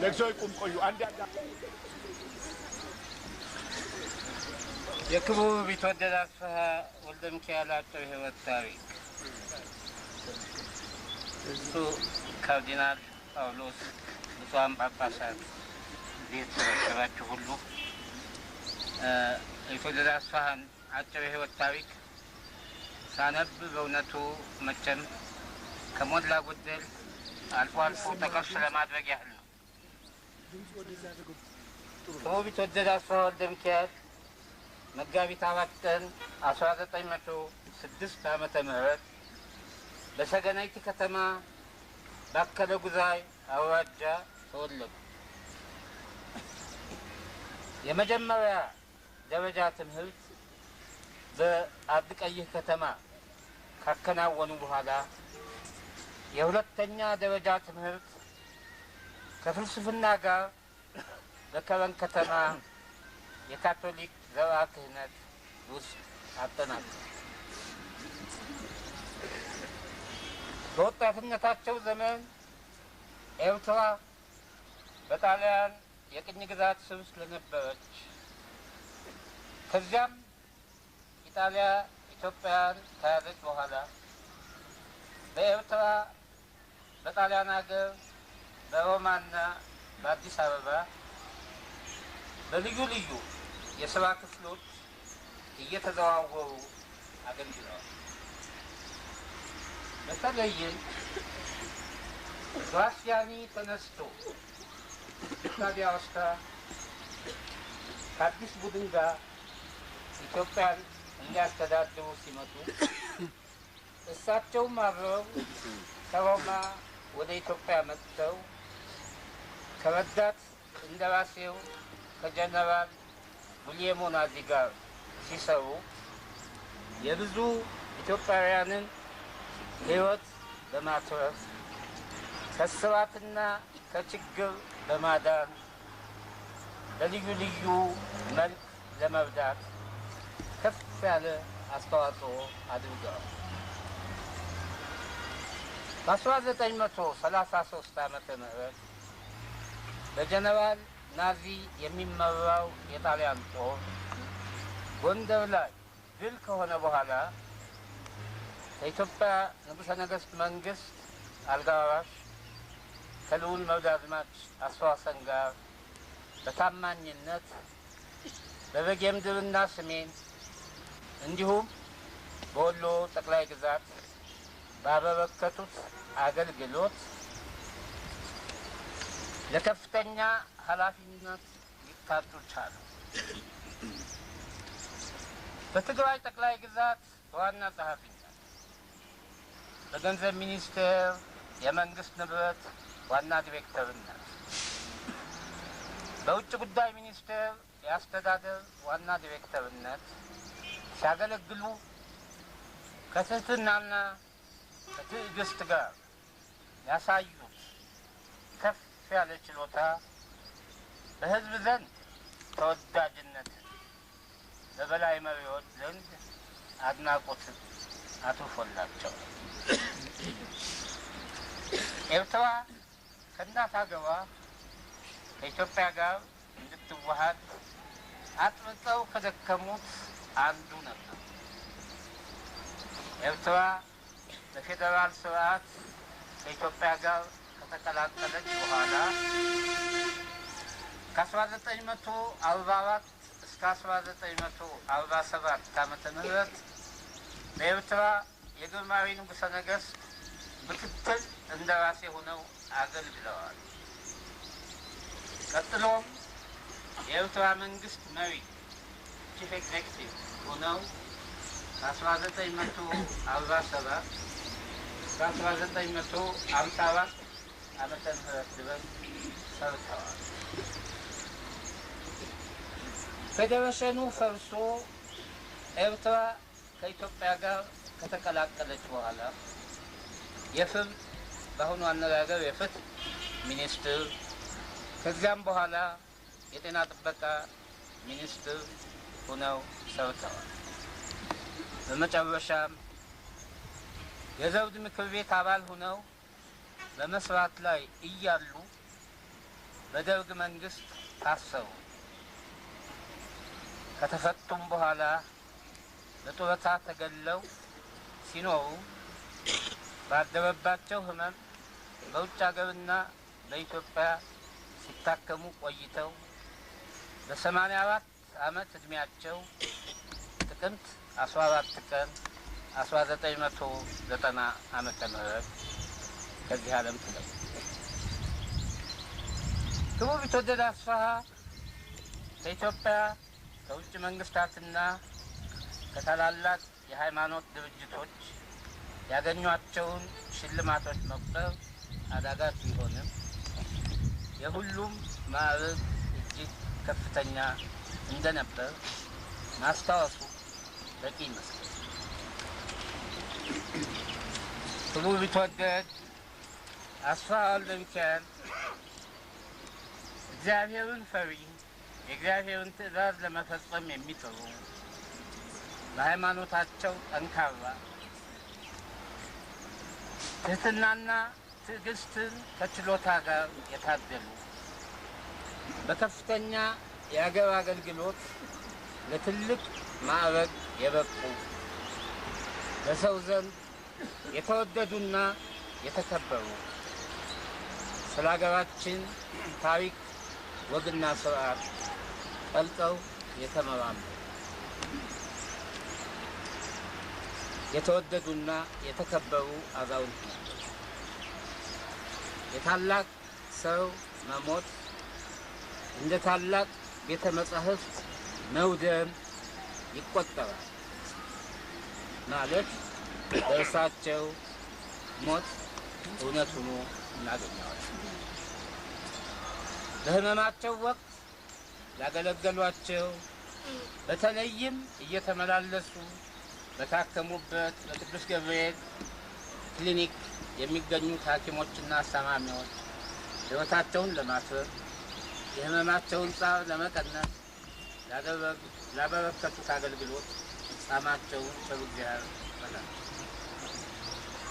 ለክሶይቁም ቆዩ አንድ የክቡር ቢትወደድ አስፋሃ ወልደ ሚካኤል አጭር ሕይወት ታሪክ እሱ ካርዲናል ጳውሎስ ብፁዓን ጳጳሳት ቤት ተሰባሰባችሁ ሁሉ የቢትወደድ አስፋሃን አጭር ሕይወት ታሪክ ሳነብ በእውነቱ መቼም ከሞላ ጎደል አልፎ አልፎ ጠቀስ ለማድረግ ያህል ነው። ክቡር ቢትወደድ አስፋሃ ወልደ ሚካኤል መጋቢት 4 ቀን 1906 ዓመተ ምህረት በሰገናይቲ ከተማ ባከለ ጉዛይ አውራጃ ተወለዱ። የመጀመሪያ ደረጃ ትምህርት በአብቀይህ ከተማ ካከናወኑ በኋላ የሁለተኛ ደረጃ ትምህርት ከፍልስፍና ጋር በከረን ከተማ የካቶሊክ ዘርዓ ክህነት ውስጥ አጠናቀቁ። በወጣትነታቸው ዘመን ኤርትራ በጣሊያን የቅኝ ግዛት ስር ስለነበረች ከዚያም ኢጣሊያ ኢትዮጵያን ከያዘች በኋላ በኤርትራ በጣሊያን ሀገር በሮማና በአዲስ አበባ በልዩ ልዩ የስራ ክፍሎች እየተዘዋወሩ አገልግለዋል። በተለይም ግራሲያኒ ተነስቶ ኢጣሊያ ውስጥ ከአዲስ ቡድን ጋር ኢትዮጵያን እንዲያስተዳድሩ ሲመጡ እሳቸውም አብረው ከሮማ ወደ ኢትዮጵያ መጥተው ከረዳት እንደራሴው ከጀነራል ጉሊየሞ ናዚ ጋር ሲሰሩ የብዙ ኢትዮጵያውያንን ሕይወት በማትረፍ ከስራትና ከችግር በማዳን በልዩ ልዩ መልክ ለመርዳት ከፍ ያለ አስተዋጽኦ አድርገዋል። በ1933 ዓመተ ምህረት በጀነራል ናዚ የሚመራው የጣሊያን ጦር ጎንደር ላይ ድል ከሆነ በኋላ ከኢትዮጵያ ንጉሠ ነገሥት መንግስት አልጋ ወራሽ ከልዑል መርዳዝማች አስዋሰን ጋር በታማኝነት በበጌምድርና ሰሜን እንዲሁም በወሎ ጠቅላይ ግዛት ባበረከቱት አገልግሎት ለከፍተኛ ኃላፊነት ሊታጩ ቻሉ። በትግራይ ጠቅላይ ግዛት በዋና ጸሐፊነት፣ በገንዘብ ሚኒስቴር የመንግስት ንብረት ዋና ዲሬክተርነት፣ በውጭ ጉዳይ ሚኒስቴር የአስተዳደር ዋና ዲሬክተርነት ሲያገለግሉ ከትህትናና ከትዕግስት ጋር ያሳዩት ከፍ ያለ ችሎታ በሕዝብ ዘንድ ተወዳጅነትን፣ በበላይ መሪዎች ዘንድ አድናቆትን አትርፎላቸው። ኤርትራ ከእናት ሀገሯ ከኢትዮጵያ ጋር እንድትዋሃድ አጥብቀው ከደከሙት አንዱ ነበር። ኤርትራ በፌዴራል ስርዓት ከኢትዮጵያ ጋር ከተቀላቀለች በኋላ ከ1944 እስከ 1947 ዓመተ ምህረት በኤርትራ የግርማዊ ንጉሠ ነገሥት ምክትል እንደራሴ ሆነው አገልግለዋል። ቀጥሎም የኤርትራ መንግስት መሪ ቺፍ ኤግዜክቲቭ ሆነው ከ1947 እስከ 1954 ዓመተ ምህረት ድረስ ሰርተዋል። ፌዴሬሽኑ ፈርሶ ኤርትራ ከኢትዮጵያ ጋር ከተቀላቀለች በኋላ የፍርድ በአሁኑ አነጋገር የፍትህ ሚኒስትር ከዚያም በኋላ የጤና ጥበቃ ሚኒስትር ሆነው ሰርተዋል። በመጨረሻም የዘውድ ምክር ቤት አባል ሆነው በመስራት ላይ እያሉ በደርግ መንግስት ታሰሩ። ከተፈቱም በኋላ በጡረታ ተገለው ሲኖሩ ባደረባቸው ህመም በውጭ ሀገርና በኢትዮጵያ ሲታከሙ ቆይተው በ84 ዓመት እድሜያቸው ጥቅምት 14 ቀን 1990 ዓመተ ምህረት ከዚህ ዓለም ተለዩ። ክቡር ቢትወደድ አስፋሀ ከኢትዮጵያ ከውጭ መንግስታትና ከታላላቅ የሃይማኖት ድርጅቶች ያገኟቸውን ሽልማቶች መቁጠር አዳጋች ቢሆንም የሁሉም ማዕረግ እጅግ ከፍተኛ እንደነበር ማስታወሱ በቂ ይመስላል። ክቡር ቢትወደድ አስፋሀ ወልደ ሚካኤል እግዚአብሔርን ፈሪ፣ የእግዚአብሔርን ትእዛዝ ለመፈጸም የሚጥሩ፣ በሃይማኖታቸው ጠንካራ፣ ትህትናና ትዕግስትን ከችሎታ ጋር የታደሉ፣ በከፍተኛ የአገር አገልግሎት ለትልቅ ማዕረግ የበቁ፣ በሰው ዘንድ የተወደዱና የተከበሩ፣ ስለ ሀገራችን ታሪክ ወግና ስርዓት ጠልቀው የተመራመሩ፣ የተወደዱና የተከበሩ አዛውንት ናቸው። የታላቅ ሰው መሞት እንደ ታላቅ ቤተ መጻሕፍት መውደም ይቆጠራል ማለት በእርሳቸው ሞት እውነት ሆኖ እናገኘዋለን። በህመማቸው ወቅት ያገለገሏቸው በተለይም እየተመላለሱ በታከሙበት በቅዱስ ገብርኤል ክሊኒክ የሚገኙት ሐኪሞችና አሳማሚዎች ሕይወታቸውን ለማትረፍ የህመማቸውን ጻር ለመቀነስ ላበረከቱት አገልግሎት ጻማቸውን በእግዚአብሔር ይበላል።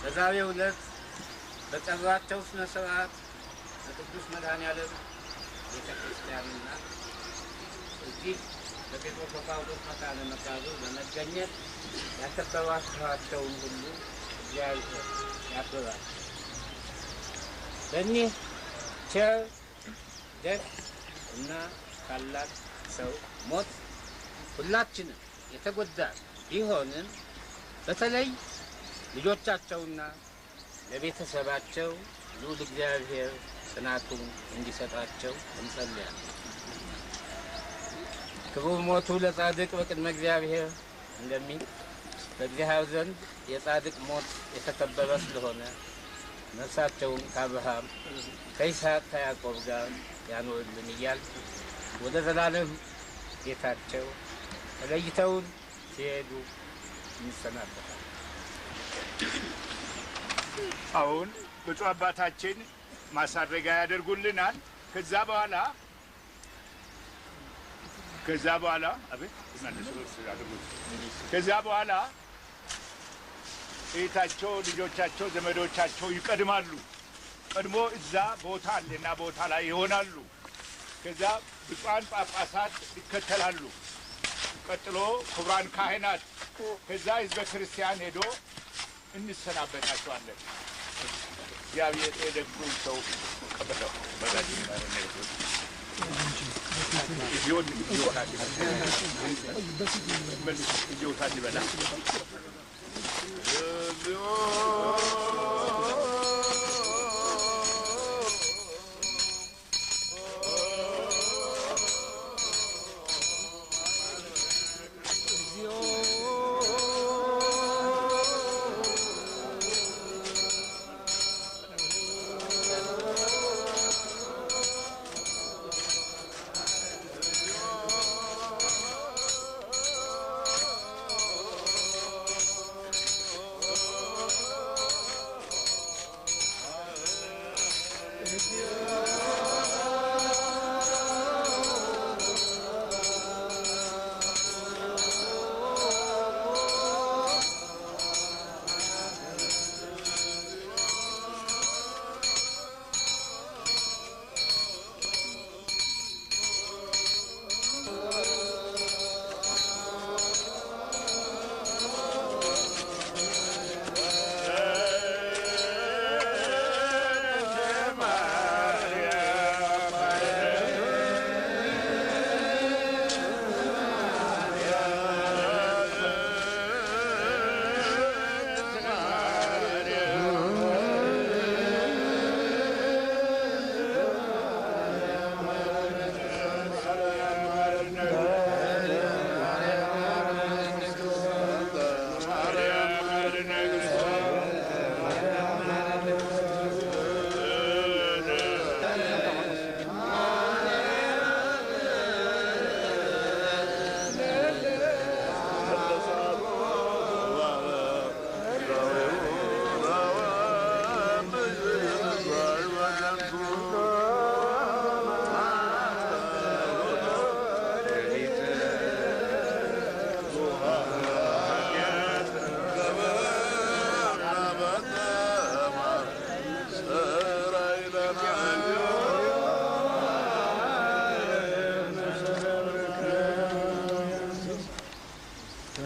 በዛሬው ዕለት በቀብራቸው ስነ ስርዓት በቅዱስ መድኃኔዓለም ቤተ ክርስቲያንና እዚህ በጴጥሮስ ወጳውሎስ መካነ መቃብር በመገኘት ያከበሯቸውን ሁሉ እግዚአብሔር ያክብራል። በእኒህ ቸር ደግ እና ታላቅ ሰው ሞት ሁላችንም የተጎዳን ቢሆንም በተለይ ልጆቻቸውና ለቤተሰባቸው ልዑል እግዚአብሔር ጽናቱን እንዲሰጣቸው እንጸልያለን። ክቡር ሞቱ ለጻድቅ በቅድመ እግዚአብሔር እንደሚል በእግዚአብሔር ዘንድ የጻድቅ ሞት የተከበረ ስለሆነ ነፍሳቸውን ከአብርሃም ከይስሐቅ ከያዕቆብ ጋር ያኖርልን እያል ወደ ዘላለም ቤታቸው ተለይተውን ሲሄዱ እንሰናበታለን። አሁን ብፁዕ አባታችን ማሳረጊያ ያደርጉልናል። ከዛ በኋላ እህታቸው፣ ልጆቻቸው፣ ዘመዶቻቸው ይቀድማሉ። ቀድሞ እዛ ቦታ አለና ቦታ ላይ ይሆናሉ። ከዛ ብፁዓን ጳጳሳት ይከተላሉ። ቀጥሎ ክቡራን ካህናት፣ ከዛ ህዝበ ክርስቲያን ሄዶ እንሰናበታቸዋለን። እግዚአብሔር የደጉን ሰው ቀበለው በላጅ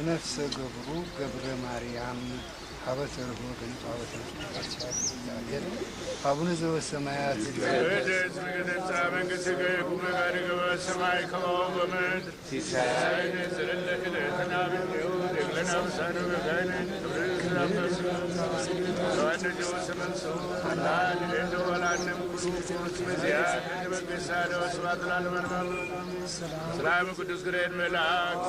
ነፍሰ ገብሩ ገብረ ማርያም ሀበተርቦ ገንጣወት ያገር አቡነ ዘበሰማያት ገደጽ መንግሥትከ ይኩን ፈቃድከ በሰማይ ከማሁ በምድር ሲሳየነ ዘለለ ዕለትነ ሀበነ ወኅድግ አምሳለ በጋነ ተዋደጆ ስመንሶ አላድን ወላንም ኩሉ መዚያ ከበገሳደ ወስብሐት ለዓለመ ሰላም ቅዱስ ገብርኤል መልአክ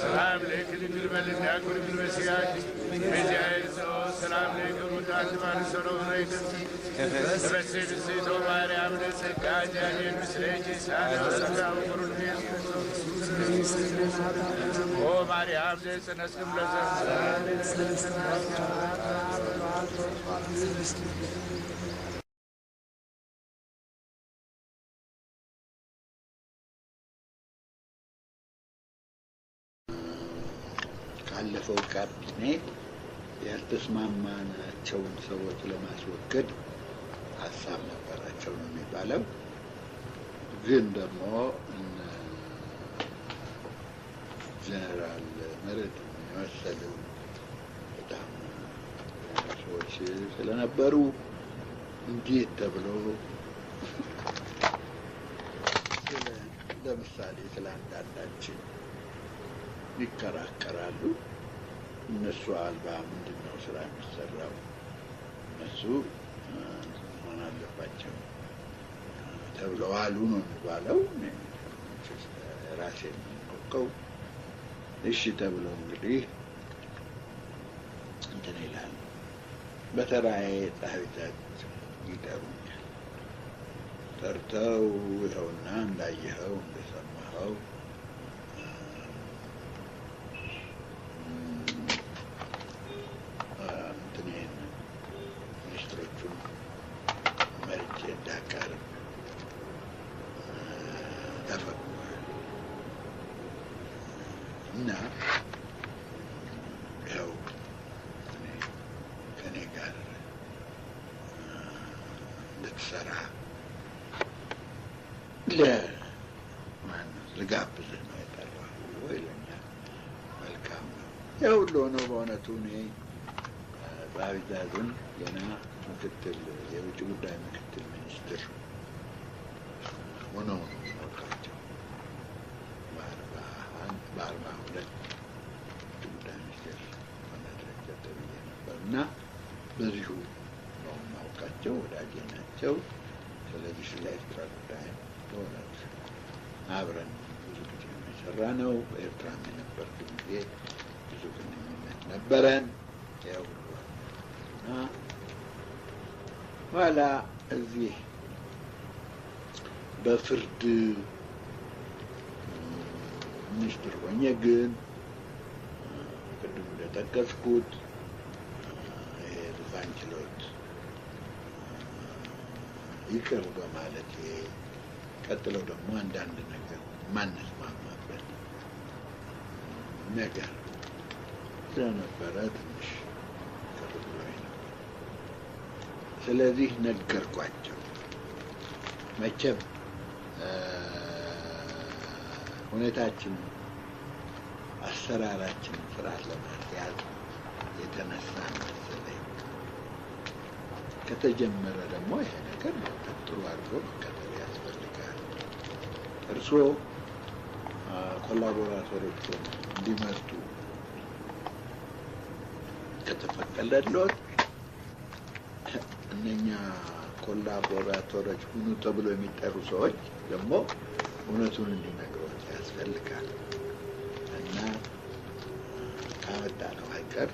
ሰላም ለኪ ድንግል በልዳ ኩል መስያኪ በዚያ ሰላም ለይኩን ውዳሴ ማለት ሰሎም ነው ተፈስሒ ንጽሕቶ ማርያም ለጸጋ እግዚአብሔር ምስሌኪ ሳለ ሰላም ኩሩን ኦ ማርያም ዘጽነስክም ካለፈው ካቢኔ ያልተስማማናቸውን ሰዎች ለማስወገድ ሀሳብ ነበራቸው ነው የሚባለው። ግን ደግሞ ጀነራል መረድ የመሰሉ በጣም ሰዎች ስለነበሩ እንዴት ተብሎ ለምሳሌ ስለ አንዳንዳችን ይከራከራሉ። እነሱ አልባ ምንድን ነው ስራ የሚሰራው? እነሱ መሆን አለባቸው ተብለው አሉ ነው የሚባለው። ራሴን የምንቆቀው እሺ ተብለው እንግዲህ እንትን ይላሉ። በተራዬ ጸሐፊታት ይጠሩኛል። ጠርተው ይኸውና እንዳየኸው እንደሰማኸው ሚኒስትሮቹን መርጬ እንዳቀርብ ተፈቅዷል እና ያው ከኔ ጋር እንድትሰራ ልጋብዝህ ነው የጠራኸው ይለኛል። መልካም ነው። ያው ሁሉ ሆነው በእውነቱ እኔ ጸሐፊታቱን ገና ምክትል የውጭ ጉዳይ ምክትል ሚኒስትር ሆነው ነው የማውቃቸው። በ42 ውጭ ጉዳይ ሚኒስቴር መድረክ ተብዬ ነበር እና በዚሁ ነው የማውቃቸው። ወዳጄ ናቸው። ስለዚህ ስለ ኤርትራ ጉዳይ በእውነት አብረን ብዙ ጊዜ የሰራ ነው። በኤርትራም የነበርኩ ጊዜ ብዙ ግንኙነት ነበረን። ያው እና ኋላ እዚህ በፍርድ ሚኒስትር ሆኜ ግን ቅድም እንደጠቀስኩት ይሄ ዙፋን ችሎት ይቅር በማለት ቀጥለው ደግሞ አንዳንድ ነገር ማንስማማበት ነገር ስለነበረ ትንሽ ቅር ብሎኝ ነው። ስለዚህ ነገርኳቸው። መቼም ሁኔታችን አሰራራችንን ስርዓት ለማስያዝ የተነሳ መሰለኝ። ከተጀመረ ደግሞ ይሄ ነገር ጥሩ አድርጎ መከተል ያስፈልጋል። እርስዎ ኮላቦራተሮችን እንዲመርጡ ከተፈቀደልዎት እነኛ ኮላቦራተሮች ሁኑ ተብሎ የሚጠሩ ሰዎች ደግሞ እውነቱን እንዲነግሮት ያስፈልጋል እና ካመጣነው አይቀር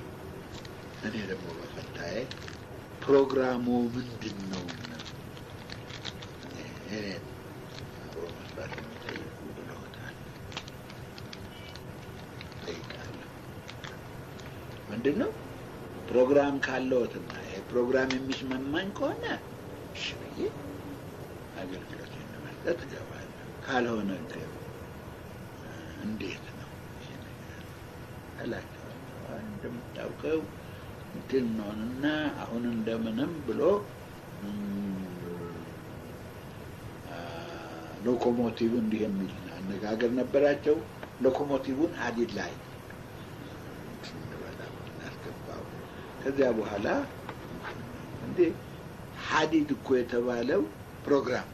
እኔ ደግሞ በፈንታዬ ፕሮግራሙ ምንድን ነው እኔን አብሮ መስራት የሚጠይቁ ብለውታል። ጠይቃለሁ። ምንድን ነው ፕሮግራም ካለዎትና ይሄ ፕሮግራም የሚስማማኝ ከሆነ እሺ ብዬ አገልግሎቴን ለመስጠት እገባለሁ። ካልሆነ ግን እንዴት ነው ይሄ ነገር እላቸዋለሁ። እንደምታውቀው ግን ነውና አሁን እንደምንም ብሎ ሎኮሞቲቭ እንዲህ የሚል አነጋገር ነበራቸው። ሎኮሞቲቭን ሀዲድ ላይ እናስገባው። ከዚያ በኋላ እንዴ ሀዲድ እኮ የተባለው ፕሮግራም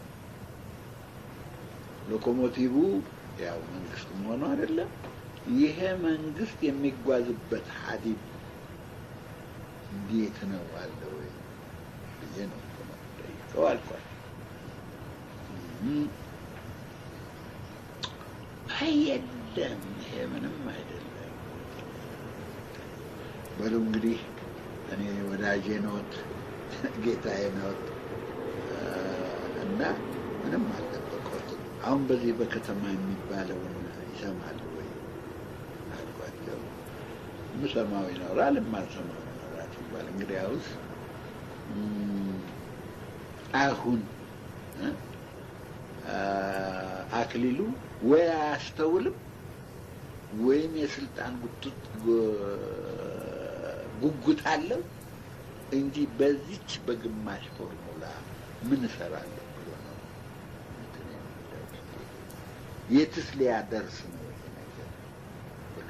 ሎኮሞቲቭ ያው መንግስት መሆኑ አይደለም። ይሄ መንግስት የሚጓዝበት ሀዲድ እንዴት ነው አለ ወይ ብዬ ነው ጠይቀው አልኳል። የለም ይሄ ምንም አይደለም በሉ እንግዲህ እኔ ወዳጄ ነዎት፣ ጌታዬ ነዎት እና ምንም አልጠበቅሁትም። አሁን በዚህ በከተማ የሚባለውን ይሰማሉ ወይ አልኳቸው። የምሰማው ይኖራል፣ የማልሰማው ይኖራል ሲባል እንግዲያውስ አሁን አክሊሉ ወይ አያስተውልም ወይም የስልጣን ጉጉት አለው እንጂ በዚች በግማሽ ፎርሙላ ምን እሰራለሁ ብሎ ነው። የትስ ሊያደርስ ነው ይሄ ነገር ብሎ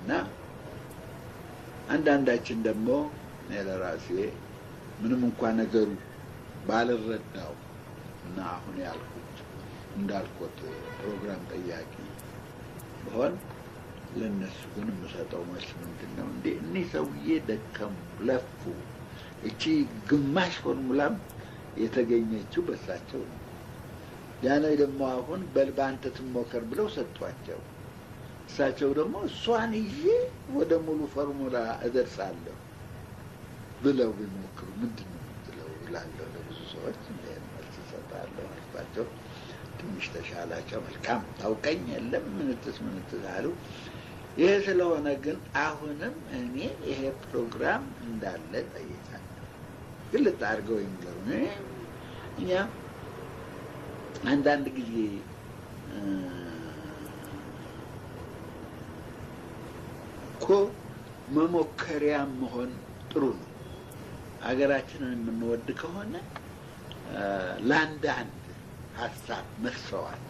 እና አንዳንዳችን ደግሞ እኔ ለራሴ ምንም እንኳን ነገሩ ባልረዳው እና አሁን ያልኩት እንዳልኩት ፕሮግራም ጠያቂ በሆን ለነሱ ግን የምሰጠው መልስ ምንድን ነው? እንዴ እኒህ ሰውዬ ደከሙ፣ ለፉ። እቺ ግማሽ ፎርሙላም የተገኘችው በሳቸው ነው። ያኔ ደግሞ አሁን በል በአንተ ትሞከር ብለው ሰጥቷቸው፣ እሳቸው ደግሞ እሷን ይዤ ወደ ሙሉ ፎርሙላ እደርሳለሁ ብለው ቢሞክሩ ምንድን ነው የምትለው እላለሁ። ለብዙ ሰዎች መልስ እሰጣለሁ አልኳቸው። ትንሽ ተሻላቸው። መልካም ታውቀኝ የለም ምንትስ አሉ። ይሄ ስለሆነ ግን አሁንም እኔ ይሄ ፕሮግራም እንዳለ ጠይቃለሁ። ግልጽ አድርገው ይንገሩን። እኛ አንዳንድ ጊዜ እኮ መሞከሪያ መሆን ጥሩ ነው። ሀገራችንን የምንወድ ከሆነ ለአንዳንድ ሀሳብ መስዋዕት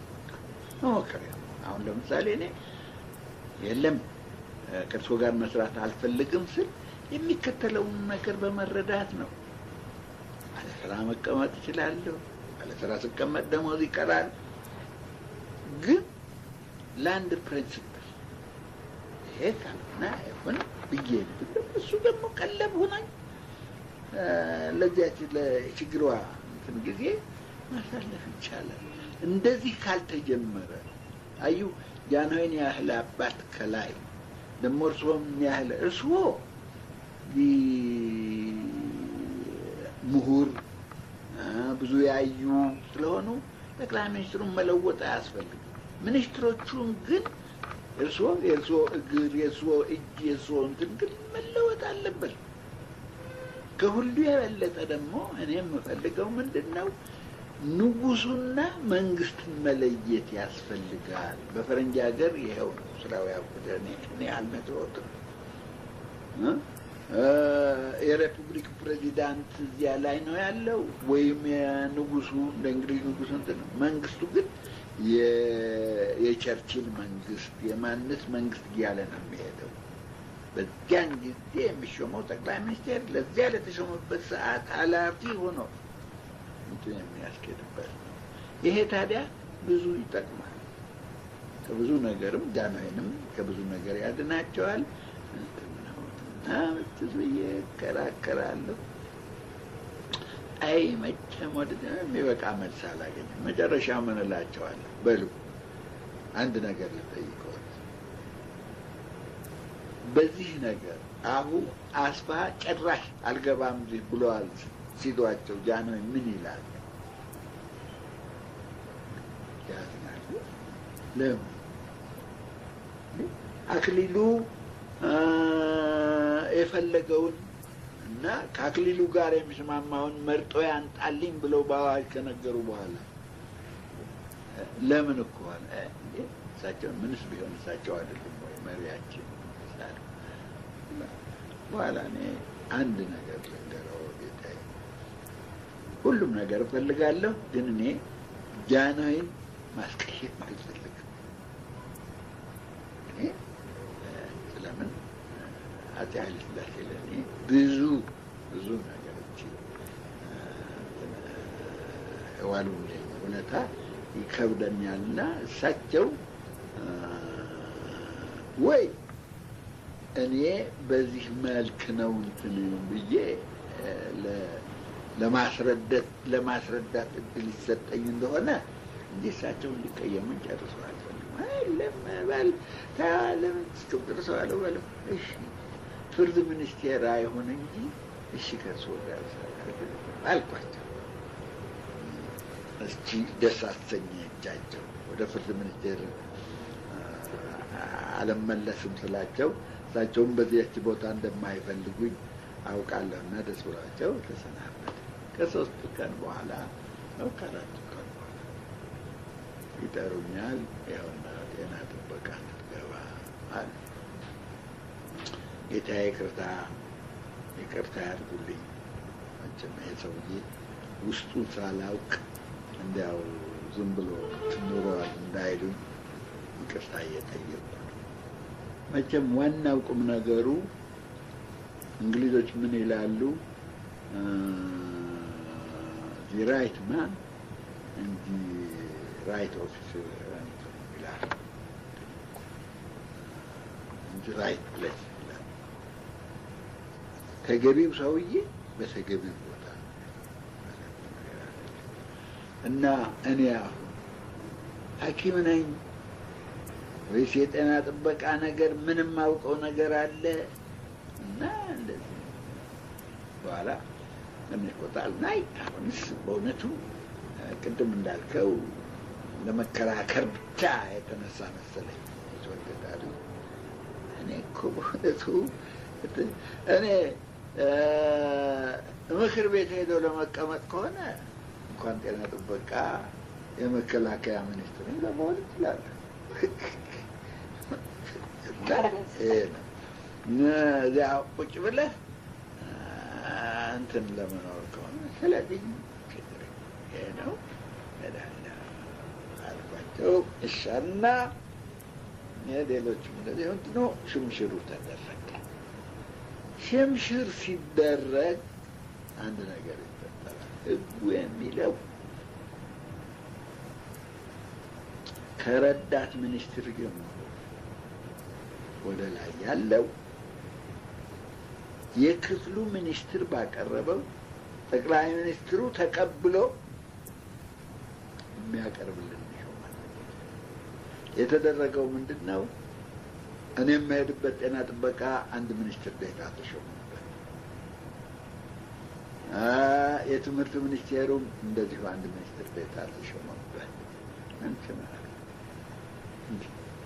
መሞከሪያ። አሁን ለምሳሌ እኔ የለም ከእርሶ ጋር መስራት አልፈልግም ስል የሚከተለውን ነገር በመረዳት ነው። አለ ስራ መቀመጥ እችላለሁ። አለ ስራ ስቀመጥ ደሞዝ ይቀራል። ግን ለአንድ ፕሪንሲፕል ይሄ ካልሆነ አይሆን ብዬ እሱ ደግሞ ቀለብ ሆናኝ ለዚያች ለችግሯ እንትን ጊዜ ማሳለፍ ይቻላል። እንደዚህ ካልተጀመረ አዩ ጃንሆይን ያህል አባት ከላይ ደግሞ እርስዎም ያህል እርስዎ ምሁር ብዙ ያዩ ስለሆኑ ጠቅላይ ሚኒስትሩን መለወጥ አያስፈልግም። ሚኒስትሮቹን ግን እርስዎ የእርስዎ እግር፣ የእርስዎ እጅ፣ የእርስዎ እንትን ግን መለወጥ አለበት። ከሁሉ የበለጠ ደግሞ እኔ የምፈልገው ምንድን ነው? ንጉሱና መንግስትን መለየት ያስፈልጋል። በፈረንጅ ሀገር ይኸው ነው ስራው። ያልኩት እኔ አልነግሮትም። የሬፑብሊክ ፕሬዚዳንት እዚያ ላይ ነው ያለው ወይም የንጉሱ እንደ እንግሊዝ ንጉስ እንትን ነው። መንግስቱ ግን የቸርችል መንግስት የማንስ መንግስት እያለ ነው የሚሄደው። በዚያን ጊዜ የሚሾመው ጠቅላይ ሚኒስቴር ለዚያ ለተሾመበት ሰዓት ኃላፊ ሆኖ እንትን የሚያስኬድበት ነው። ይሄ ታዲያ ብዙ ይጠቅማል። ከብዙ ነገርም ጃንሆይንም ከብዙ ነገር ያድናቸዋል። ብዬ እከራከራለሁ። አይ መቼም ወደ የሚበቃ መልስ አላገኝም። መጨረሻ ምን እላቸዋለሁ? በሉ አንድ ነገር ልጠይቀዎት። በዚህ ነገር አሁን አስፋ ጭራሽ አልገባም ብለዋል ሲሏቸው ጃንሆይ ምን ይላል? ያዝናሉ። ለምን? አክሊሉ የፈለገውን እና ከአክሊሉ ጋር የሚስማማውን መርጦ ያንጣልኝ ብለው በአዋጅ ከነገሩ በኋላ ለምን እኮ አለ እሳቸው ምንስ ቢሆን እሳቸው አይደሉም ወይ መሪያችን? በኋላ እኔ አንድ ነገር ልንገረው ጌታዬ፣ ሁሉም ነገር እፈልጋለሁ፣ ግን እኔ ጃንሆይን ማስቀየም አልፈልግም። ስለምን አፄ ኃይለ ሥላሴ ለእኔ ብዙ ነገሮች የዋሉልኝ ውለታ ይከብደኛልና እሳቸው ወይ እኔ በዚህ መልክ ነው እንትን ብዬ ለማስረዳት እድል ይሰጠኝ እንደሆነ እንጂ እሳቸው እንዲቀየሙኝ ጨርሰው አልፈልግም። የለም በል ታለም እስክትደርሰው አለው በለው እሺ ፍርድ ሚኒስቴር አይሆን እንጂ እሺ ከእርሶ ጋር አልኳቸው። እስኪ ደስ አሰኘቻቸው። ወደ ፍርድ ሚኒስቴር አልመለስም ስላቸው እሳቸውም በዚያች ቦታ እንደማይፈልጉኝ አውቃለሁና ደስ ብሏቸው ተሰናበተ። ከ3 ቀን በኋላ ነው ከ4 ቀን በኋላ ይጠሩኛል። ይኸውና ጤና ጥበቃ እንድትገባ አሉ። ጌታዬ ይቅርታ ያድርጉልኝ። መቼም ይሄ ሰውዬ ውስጡን ሳላውቅ እንዲያው ዝም ብሎ ትኑሯል እንዳይሉኝ ይቅርታ እየጠየቁ ነው። መቼም ዋናው ቁም ነገሩ እንግሊዞች ምን ይላሉ? ዚ ራይት ማን እንጂ ራይት ኦፊሰር ይላል እንጂ ራይት ፕሌስ ይላል። ተገቢው ሰውዬ በተገቢው ቦታ እና እኔ አሁን ሐኪም ነኝ ወይስ የጤና ጥበቃ ነገር ምንም አውቀው ነገር አለ? እና እንደዚህ በኋላ እንቆጣል ናይ አሁንስ በእውነቱ ቅድም እንዳልከው ለመከራከር ብቻ የተነሳ መሰለኝ የተወደዳሉ። እኔ እኮ በእውነቱ እኔ ምክር ቤት ሄደው ለመቀመጥ ከሆነ እንኳን ጤና ጥበቃ የመከላከያ ሚኒስትር ለመሆን ይችላል። እዚያ ቁጭ ብለህ እንትን ለመኖር ከሆነ ስለዚህ ይሄ ነው አልኳቸው። እሻና ሌሎችም እንደዚህ እንትኑ ሽምሽሩ ተደረገ። ሽምሽር ሲደረግ አንድ ነገር ይፈጠራል። ህጉ የሚለው ከረዳት ሚኒስትር ጀምሮ ወደ ላይ ያለው የክፍሉ ሚኒስትር ባቀረበው ጠቅላይ ሚኒስትሩ ተቀብሎ የሚያቀርብልን ይሆናል። የተደረገው ምንድን ነው? እኔ የምሄድበት ጤና ጥበቃ አንድ ሚኒስትር ዴኤታ ተሾመበት። የትምህርት ሚኒስቴሩም እንደዚሁ አንድ ሚኒስትር ዴኤታ ተሾመበት።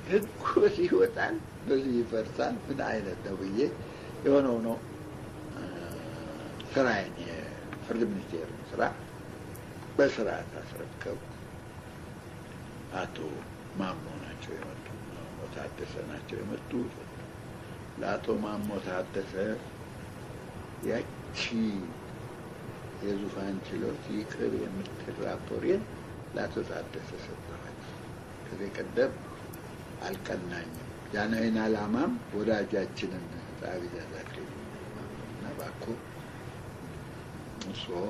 ህጉ ይወጣል፣ በዚህ ይፈርሳል። ምን አይነት ነው ብዬ የሆነው ነው ስራዬን የፍርድ ሚኒስቴር ስራ በስርዓት አስረከቡ። አቶ ማሞ ናቸው የመጡ፣ ማሞ ታደሰ ናቸው የመጡት። ለአቶ ማሞ ታደሰ ያቺ የዙፋን ችሎት ይቅር የምትል ራፖሬን ለአቶ ታደሰ ሰጠኋቸው። ከዚህ ቀደም አልቀናኝም። ያንን ዓላማም ወዳጃችንን ጸሐፊ ዛዛክሪ እና እባክዎ እርስዎ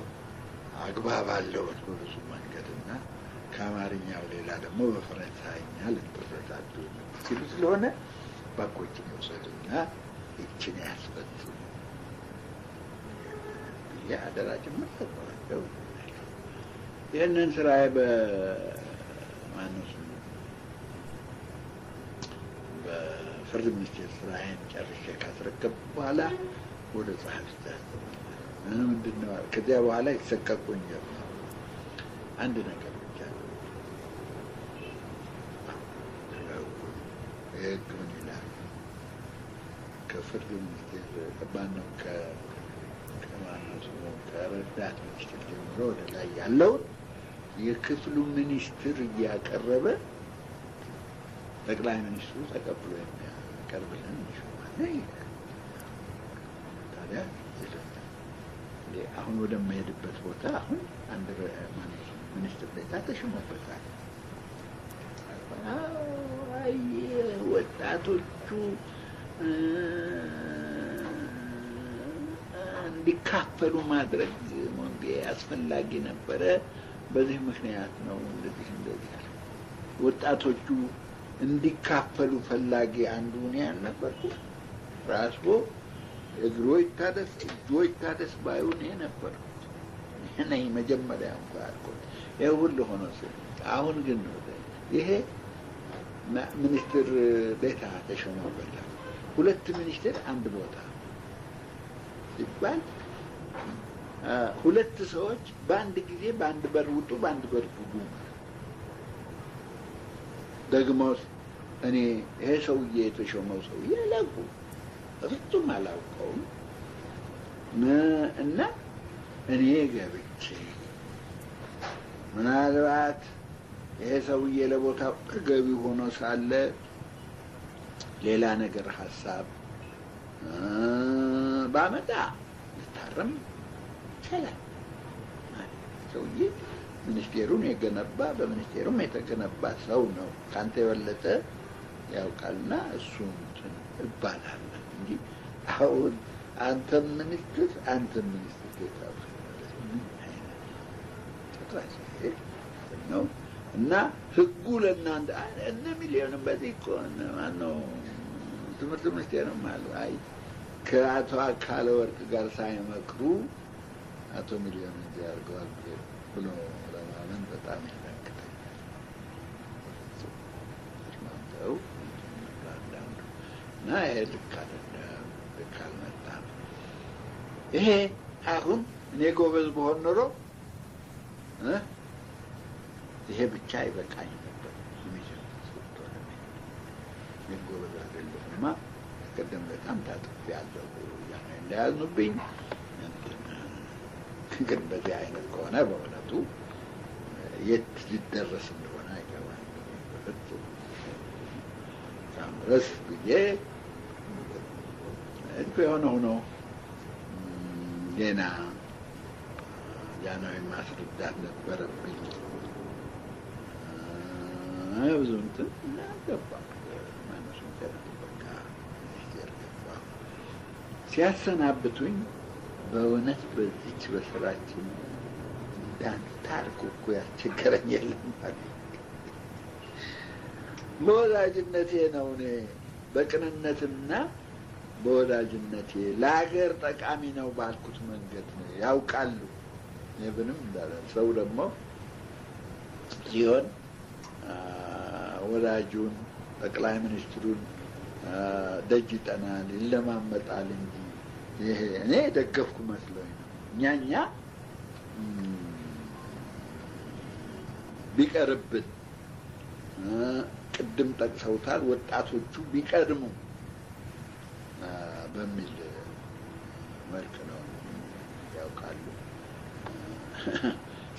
አግባብ አለው በብዙ መንገድና ከአማርኛው ሌላ ደግሞ በፈረንሳይኛ ልትረዳዱ ሲሉ ስለሆነ እባክዎችን ይውሰዱና ይችን ያስፈጽሙ ብዬ አደራ ጭምር ሰጠኋቸው። ይህንን ስራዬ በማነሱ በፍርድ ሚኒስቴር ስራዬን ጨርሼ ካስረከብኩ በኋላ ወደ ጸሐፊ ምንድን ነው ከዚያ በኋላ ይሰቀቁኝ ጀመሩ። አንድ ነገር ብቻ የህግ ምን ይላል? ከፍርድ ሚኒስቴር ባነው ከማነሱ ከረዳት ሚኒስትር ጀምሮ ወደ ላይ ያለውን የክፍሉ ሚኒስትር እያቀረበ ጠቅላይ ሚኒስትሩ ተቀብሎ የሚያቀርብልን ይሾማል። ታዲያ አሁን ወደማሄድበት ቦታ አሁን አንድ ሚኒስትር ዴኤታ ተሾመበታል። ወጣቶቹ እንዲካፈሉ ማድረግ አስፈላጊ ነበረ። በዚህ ምክንያት ነው እንደዚህ ወጣቶቹ እንዲካፈሉ ፈላጊ አንዱ እኔ አልነበርኩም። ራስዎ እግሮ ይታደስ እጆ ይታደስ ባዩ እኔ ነበርኩት። እኔ መጀመሪያ እንኳን አልኩት ይሄ ሁሉ ሆኖ አሁን ግን ይሄ ሚኒስትር ዴኤታ ተሾመበታል። 2 ሚኒስትር አንድ ቦታ ሲባል 2 ሰዎች በአንድ ጊዜ በአንድ በር ውጡ፣ በአንድ በር ግቡ። ደግሞ እኔ ይሄ ሰውዬ የተሾመው ሰውዬ ለቁ በፍጹም አላውቀውም እና እኔ ገብቼ ምናልባት ይሄ ሰውዬ ለቦታው ተገቢ ሆኖ ሳለ ሌላ ነገር ሀሳብ ባመጣ ልታረም ይችላል። ሰውዬ ሚኒስቴሩን የገነባ በሚኒስቴሩም የተገነባ ሰው ነው። ካንተ የበለጠ ያውቃልና እሱን ይባላል እንጂ አሁን አንተም ሚኒስትር ጌታው ነው እና ህጉ ለእናንተ እነ ሚሊዮንም በዚህ እኮ ማነው ትምህርት ሚኒስቴርም አሉ። አይ ከአቶ አካለ ወርቅ ጋር ሳይመክሩ አቶ ሚሊዮን እንዲህ አድርገዋል ብሎ ለማመን በጣም ያዳግታል። ተስማምተው እና ይሄ ልክ አይደለም፣ ልክ አልመጣም። ይሄ አሁን እኔ ጎበዝ በሆን ኖሮ ይሄ ብቻ ይበቃኝ ነበር። ግን ጎበዝ አይደለሁማ። ቀደም በጣም ታጥፌያለሁ እንዳያዝኑብኝ። ግን በዚህ አይነት ከሆነ በእውነቱ የት ሊደረስ እንደሆነ አይገባኝ። ድረስ ብዬ የሆነ ሆኖ ዜና ጃንሆይን ማስረዳት ነበረብኝ። ብዙ እንትን ገባ ማነሱን በቃ ሚኒስቴር ገባ። ሲያሰናብቱኝ በእውነት በዚች በስራችን እንዳንታርቁ እኮ ያስቸገረኝ የለም ማለት በወዳጅነቴ ነው። እኔ በቅንነትና በወዳጅነቴ ለሀገር ጠቃሚ ነው ባልኩት መንገድ ነው። ያውቃሉ ምንም እንዳለ ሰው ደግሞ ሲሆን ወዳጁን ጠቅላይ ሚኒስትሩን ደጅ ይጠናል፣ ይለማመጣል እንጂ ይሄ እኔ ደገፍኩ መስሎኝ ነው። እኛ ቢቀርብን ቅድም ጠቅሰውታል፣ ወጣቶቹ ቢቀድሙ በሚል መልክ ነው። ያውቃሉ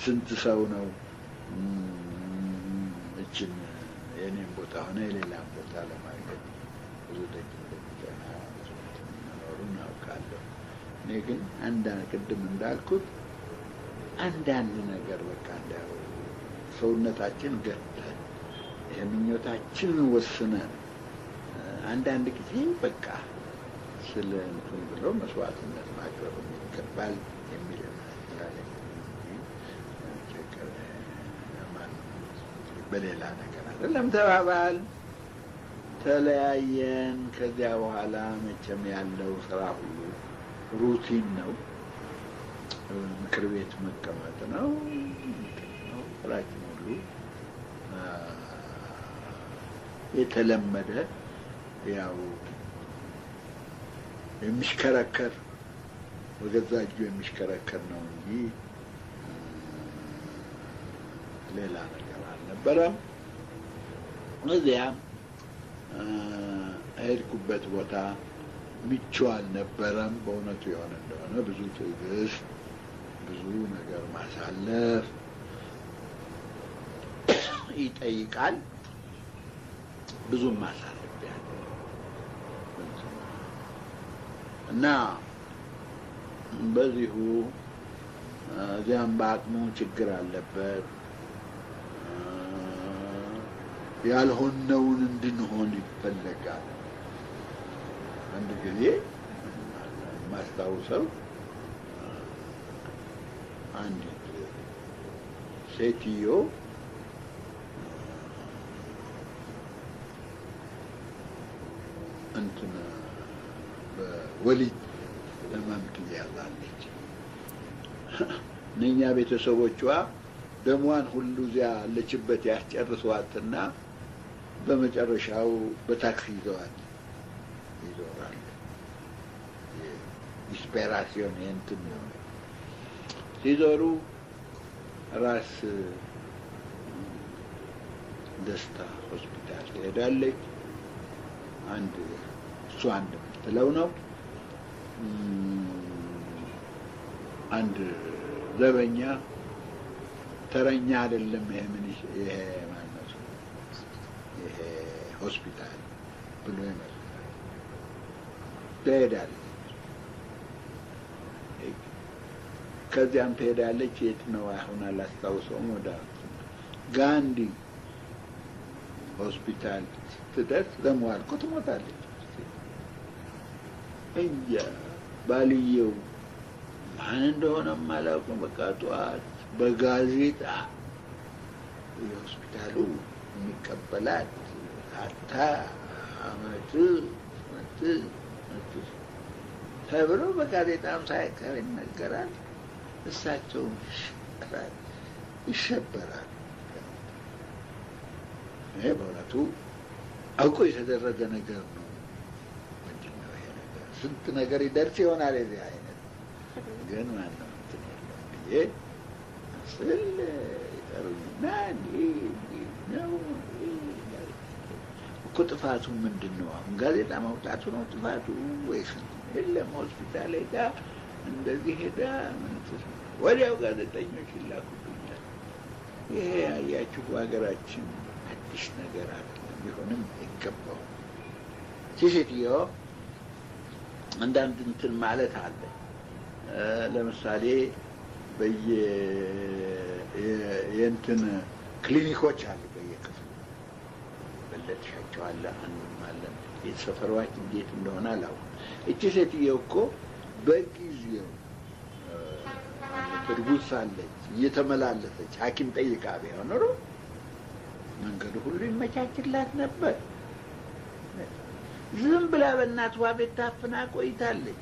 ስንት ሰው ነው እችን የኔን ቦታ ሆነ የሌላም ቦታ ለማግኘት ብዙ ደጅ እንደሚጠና መኖሩን ያውቃለሁ። እኔ ግን አንዳንድ ቅድም እንዳልኩት አንዳንድ ነገር በቃ እንዳው ሰውነታችን ገተን የምኞታችንን ወስነን አንዳንድ ጊዜ በቃ ስለ እንትን ብሎ መስዋዕትነት ማቅረብ ይገባል የሚል በሌላ ነገር አይደለም። ተባባል፣ ተለያየን። ከዚያ በኋላ መቼም ያለው ስራ ሁሉ ሩቲን ነው። ምክር ቤት መቀመጥ ነው። ስራችን ሁሉ የተለመደ ያው የሚሽከረከር በገዛ እጁ የሚሽከረከር ነው እንጂ ሌላ ነገር አልነበረም። እዚያም ሄድኩበት ቦታ ምቹ አልነበረም። በእውነቱ የሆነ እንደሆነ ብዙ ትዕግስት፣ ብዙ ነገር ማሳለፍ ይጠይቃል። ብዙም ማሳለፍ ያለ እና በዚሁ እዚያም በአቅሙ ችግር አለበት። ያልሆነውን እንድንሆን ይፈለጋል። አንድ ጊዜ ማስታውሰው አንዲት ሴትዮ እንትን በወሊድ ለማምጥ ያላለች እነኛ ቤተሰቦቿ ደሟን ሁሉ እዚያ ያለችበት ያስጨርሷትና በመጨረሻው በታክሲ ይዘዋል ይዞራል ዲስፔራሲዮን እንትን ነው ሲዞሩ ራስ ደስታ ሆስፒታል ሄዳለች አንድ እሱ አንድ ምትለው ነው አንድ ዘበኛ ተረኛ አይደለም ይሄ ምን ይሄ ማለት ይሄ ሆስፒታል ብሎ ይመጣል ትሄዳለች ከዚያም ትሄዳለች የት ነው አሁን አላስታውሰውም ወደ ጋንዲ ሆስፒታል ስትደርስ ለመዋል እኮ ትሞታለች እንጃ ባልየው ማን እንደሆነም አላውቅም በቃ ጠዋት በጋዜጣ የሆስፒታሉ የሚቀበላት አታ አመት ተብሎ በጋዜጣም ሳይቀር ይነገራል እሳቸው ይሸበራል ይሄ በእውነቱ አውቆ የተደረገ ነገር ነው ምንድን ነው ይሄ ነገር ስንት ነገር ይደርስ ይሆናል የዚህ አይነት ግን ማነው እንትን የለም ብዬ ስል ይጠሩኝና ነው እኮ ጥፋቱ ምንድን ነው አሁን ጋዜጣ ማውጣቱ ነው ጥፋቱ ወይስ የለም ሆስፒታል ሄዳ እንደዚህ ሄዳ ወዲያው ጋዜጠኞች ይላኩብኛል ይሄ ያያችሁ ሀገራችን አዲስ ነገር አይደለም ቢሆንም አይገባው ሴትዮ አንዳንድ እንትን ማለት አለ ለምሳሌ የእንትን ክሊኒኮች አሉ በየክፍሉ በለጥሻቸው አለ አንዱም አለ የተሰፈሯች እንዴት እንደሆነ አላውቅም እቺ ሴትዮ እኮ በጊዜው እርጉዝ ሳለች እየተመላለሰች ሐኪም ጠይቃ ቢሆን ኖሮ መንገዱ ሁሉ ይመቻችላት ነበር ዝም ብላ በእናቷ ቤት ታፍና ቆይታለች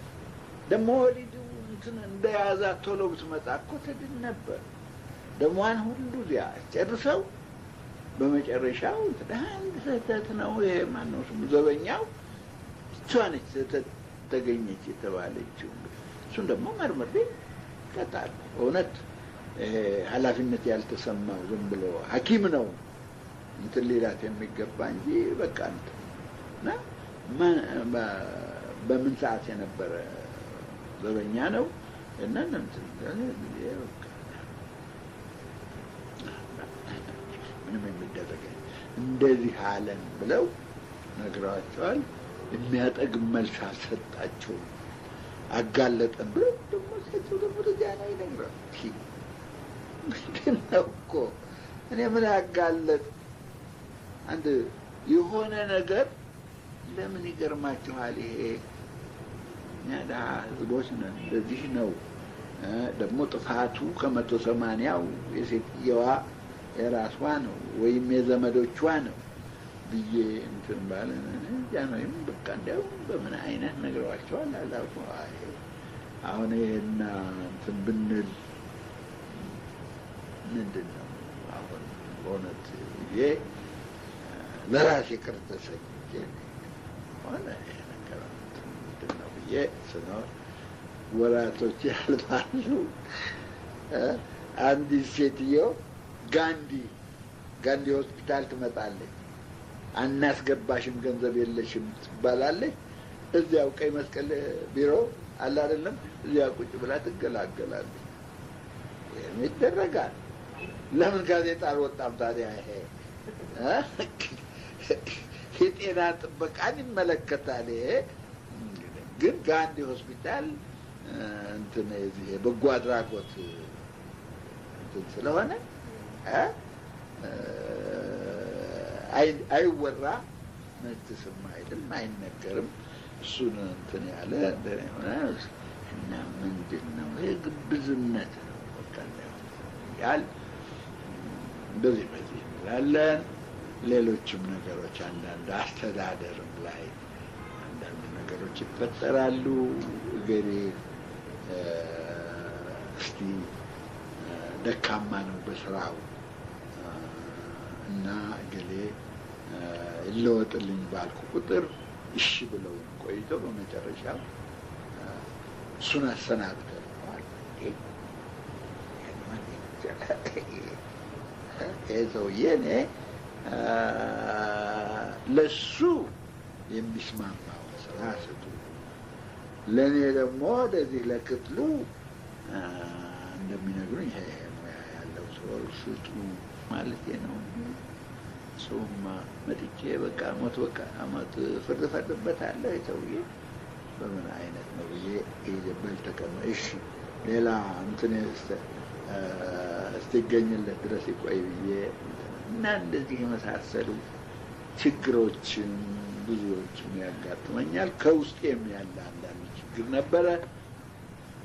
ደግሞ ወሊዱ እንትን እንደያዛት ቶሎ ብትመጣ እኮ ትድን ነበር ደሟን ሁሉ ያ ጨርሰው በመጨረሻው አንድ ስህተት ነው ይሄ ማነው ስሙ ዘበኛው እሷ ነች ተገኘች የተባለችው እሱን ደግሞ መርምሬ ቀጣል እውነት ኃላፊነት ያልተሰማው ዝም ብሎ ሐኪም ነው እንትን ሌላት የሚገባ እንጂ በቃ እና በምን ሰዓት የነበረ ዘበኛ ነው እና እንትን ምንም የሚደረግ እንደዚህ አለን ብለው ነግረዋቸዋል የሚያጠግብ መልስ አልሰጣቸውም አጋለጠን ብለው ደግሞ ሴቱ ደግሞ ወደዚያ ላይ ነግረው ምንድን ነው እኮ እኔ ምን አጋለጥ አንድ የሆነ ነገር ለምን ይገርማችኋል ይሄ ያዳ ህዝቦች ነን እንደዚህ ነው ደግሞ ጥፋቱ ከ180ው የሴትየዋ የራሷ ነው ወይም የዘመዶቿ ነው ብዬ እንትን ባለ ጃኖይም በቃ እንደው በምን አይነት ነግረዋቸዋል አላውቅም አሁን ይሄና እንትን ብንል ምንድን ነው አሁን በእውነት ብዬ ለራሴ ቅርተሰኝ ሆነ ነገር ምንድን ነው ብዬ ስኖር ወራቶች ያልፋሉ አንዲት ሴትዮ ጋንዲ ሆስፒታል ትመጣለች አናስገባሽም ገንዘብ የለሽም ትባላለች እዚያው ቀይ መስቀል ቢሮ አለ አይደለም እዚያው ቁጭ ብላ ትገላገላለች ይሄን ይደረጋል ለምን ጋዜጣ አልወጣም ታዲያ ይሄ የጤና ጥበቃን ይመለከታል ይሄ ግን ጋንዲ ሆስፒታል እንትን እዚህ በጎ አድራጎት እንትን ስለሆነ አይወራ መትስም አይደለም አይነገርም እሱን እንትን ያለ እንደሆነ እና ምንድነው ይሄ ግብዝነት ነው በቃ ያል እንደዚህ በዚህ እንላለን ሌሎችም ነገሮች አንዳንድ አስተዳደርም ላይ አንዳንድ ነገሮች ይፈጠራሉ ገሬ እስቲ ደካማ ነው በስራው እና ገሌ ይለወጥልኝ ባልኩ ቁጥር እሺ ብለው ቆይተው በመጨረሻው እሱን አሰናብተዋል። ይሄ ሰውዬ እኔ ለሱ የሚስማማውን ስራ ስጡ፣ ለእኔ ደግሞ ወደዚህ ለክፍሉ እንደሚነግሩኝ ይሄ ሙያ ያለው ሰው ስጡ ማለት ነው። ሰውማ መጥቼ በቃ አመት ፍርድ ፈርድበታለሁ ሰውዬ በምን አይነት ነው ብዬ ይዘበል ተቀመ እሺ ሌላ እንትን እስኪገኝለት ድረስ ይቆይ ብዬ እና እንደዚህ የመሳሰሉ ችግሮችን ብዙዎችም ያጋጥመኛል። ከውስጤም ያለ አንዳንድ ችግር ነበረ።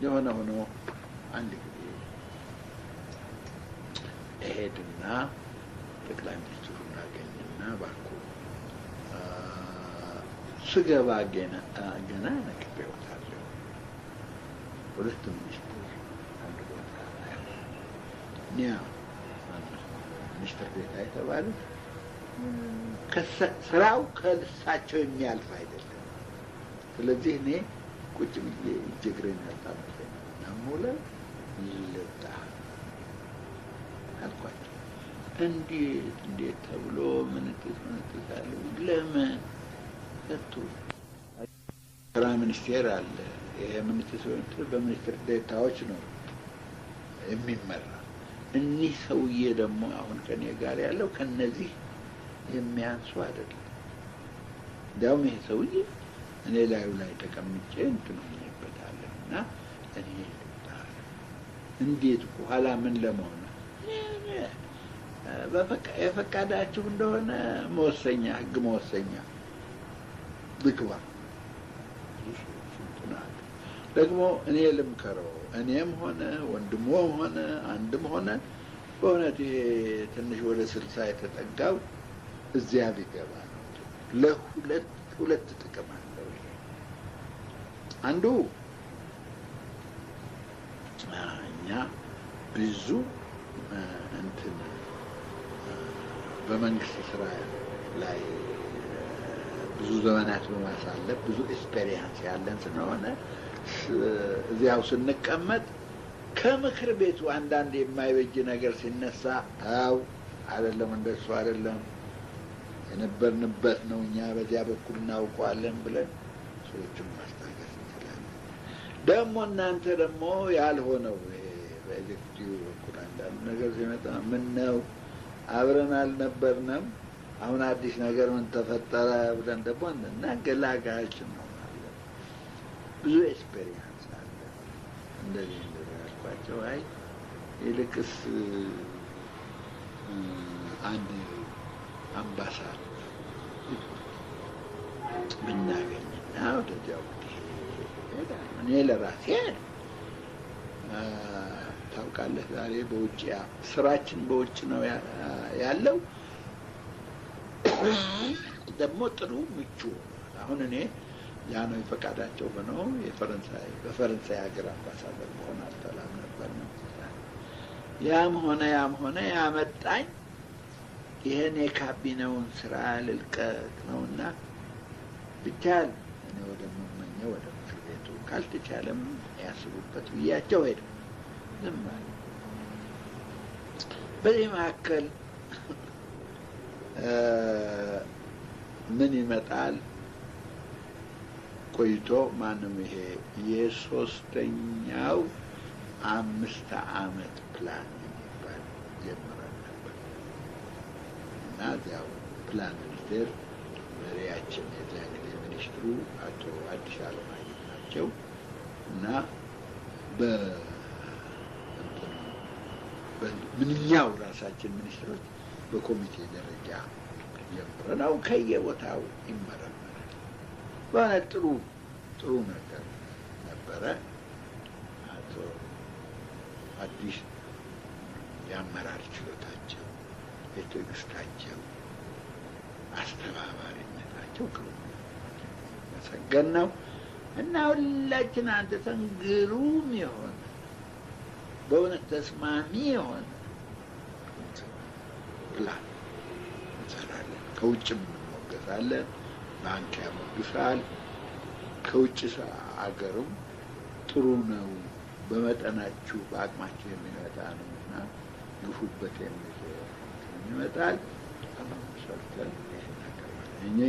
የሆነ ሆኖ አንድ ጊዜ እሄድና ጠቅላይ ሚኒስትሩን አገኝና ባልኩ ስገባ ገና ነቅቤዎታለሁ። ሁለት ሚኒስትር አንድ ቦታ ኒያ ሚኒስትር ቤታ የተባሉት ስራው ከእሳቸው የሚያልፍ አይደለም። ስለዚህ እኔ ቁጭ ብዬ እጅግሬን ያጣመጠ ናሙለ ልጣ አልኳቸው። እንዴት ተብሎ ምንትስ አለ ለምን ሰጡ? ስራ ሚኒስቴር አለ። ይሄ ሚኒስቴር በሚኒስትር ዴታዎች ነው የሚመራ። እኒህ ሰውዬ ደግሞ አሁን ከኔ ጋር ያለው ከነዚህ የሚያንሱ አይደለም። እንዲያውም ይሄ ሰውዬ እኔ ላዩ ላይ ተቀምጬ እንትን ሆኜበታለሁ እና እኔ እንዴት በኋላ ምን ለመሆን የፈቃዳችሁ እንደሆነ መወሰኛ ህግ መወሰኛ ልግባ ደግሞ እኔ ልምከረው። እኔም ሆነ ወንድሞም ሆነ አንድም ሆነ በእውነት ይሄ ትንሽ ወደ 60 የተጠጋው እዚያ ቢገባ ነው። ለሁለት ጥቅም አለው። ይሄ አንዱ እኛ ብዙ እንትን በመንግስት ስራ ላይ ብዙ ዘመናት በማሳለፍ ብዙ ኤክስፔሪየንስ ያለን ስለሆነ እዚያው ስንቀመጥ ከምክር ቤቱ አንዳንድ የማይበጅ ነገር ሲነሳ አው አይደለም እንደሱ አይደለም የነበርንበት ነው እኛ በዚያ በኩል እናውቀዋለን ብለን ሰዎችን ማስታገስ እንችላለን። ደግሞ እናንተ ደግሞ ያልሆነው በኤግዚኪቲቭ በኩል አንዳንድ ነገር ሲመጣ ምን ነው አብረን አልነበርንም አሁን አዲስ ነገር ምን ተፈጠረ ብለን ደግሞ እናገላጋችን ነው ማለት ብዙ ኤክስፔሪየንስ አለ። እንደዚህ ያልኳቸው አይ ይልቅስ አንድ አምባሳደር ብናገኝና ወደዚያው እኔ ለራሴ ታውቃለህ ዛሬ በውጭ ስራችን በውጭ ነው ያለው። ደግሞ ጥሩ ምቹ አሁን እኔ ያ ነው የፈቃዳቸው ሆነው በፈረንሳይ ሀገር አምባሳደር መሆን አልተላም ነበር ነው። ያም ሆነ ያመጣኝ ይሄን የካቢኔውን ስራ ልልቀቅ ነውና ብቻል እኔ ወደምመኘው ወደ ምክር ቤቱ ካልተቻለም ያስቡበት ብያቸው ሄደ። ዝም አለ። በዚህ መካከል ምን ይመጣል ቆይቶ ማንም ይሄ የሶስተኛው 5 ዓመት ፕላን የሚባል ጀምረን ነበር እና እዚያው ፕላን ሚኒስቴር መሪያችን የዚያ ጊዜ ሚኒስትሩ አቶ አዲስ አለማየሁ ናቸው እና ምንኛው ራሳችን ሚኒስትሮች በኮሚቴ ደረጃ ጀምረናው ከየቦታው ይመረመራል። በእውነት ጥሩ ነገር ነበረ። አቶ አዲስ የአመራር ችሎታቸው፣ የትዕግስታቸው፣ አስተባባሪነታቸው መሰገን ነው እና ሁላችን አንተ ግሩም የሆነ በእውነት ተስማሚ የሆነ ፕላን እንሰራለን ከውጭም እንሞገሳለን። ባንክ ያሞግሳል። ከውጭ አገርም ጥሩ ነው፣ በመጠናችሁ በአቅማችሁ የሚመጣ ነው እና ግፉበት የሚል ይመጣል። ሰርተን እኔ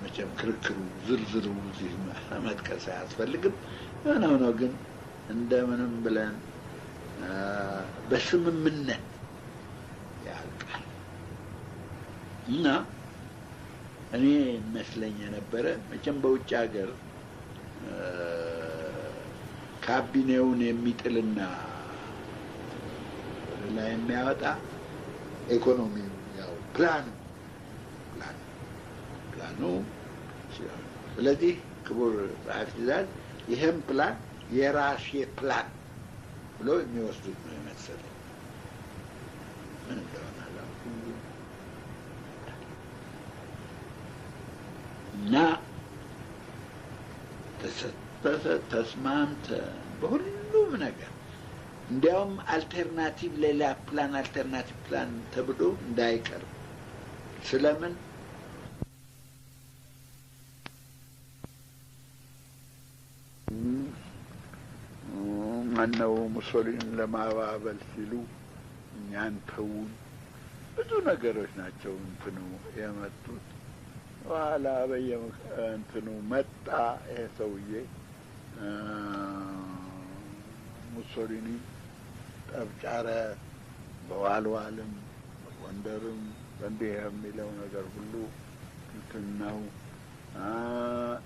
መቼም ክርክሩ ዝርዝሩ እዚህ መጥቀስ አያስፈልግም። የሆነ ሆኖ ግን እንደምንም ብለን በስምምነት ያልቃል እና እኔ መስለኝ የነበረ መቼም በውጭ ሀገር ካቢኔውን የሚጥልና ላይ የሚያወጣ ኢኮኖሚው ያው ፕላኑ ስለዚህ ክቡር ጸሐፊ ትእዛዝ ይህም ፕላን የራሴ ፕላን ብሎ የሚወስዱት ነው የመሰለኝ። ምን እንደሆነ አላውቅም እና ተስማምተን በሁሉም ነገር እንዲያውም አልተርናቲቭ ሌላ ፕላን አልተርናቲቭ ፕላን ተብሎ እንዳይቀርብ ስለምን ማነው ሙሶሊኒን ለማባበል ሲሉ እኛን ተውን ብዙ ነገሮች ናቸው እንትኑ የመጡት። በኋላ እንትኑ መጣ ይሄ ሰውዬ ሙሶሊኒ ጠብጫረ በዋልዋልም በጎንደርም በእንዲህ የሚለው ነገር ሁሉ እንትን ነው።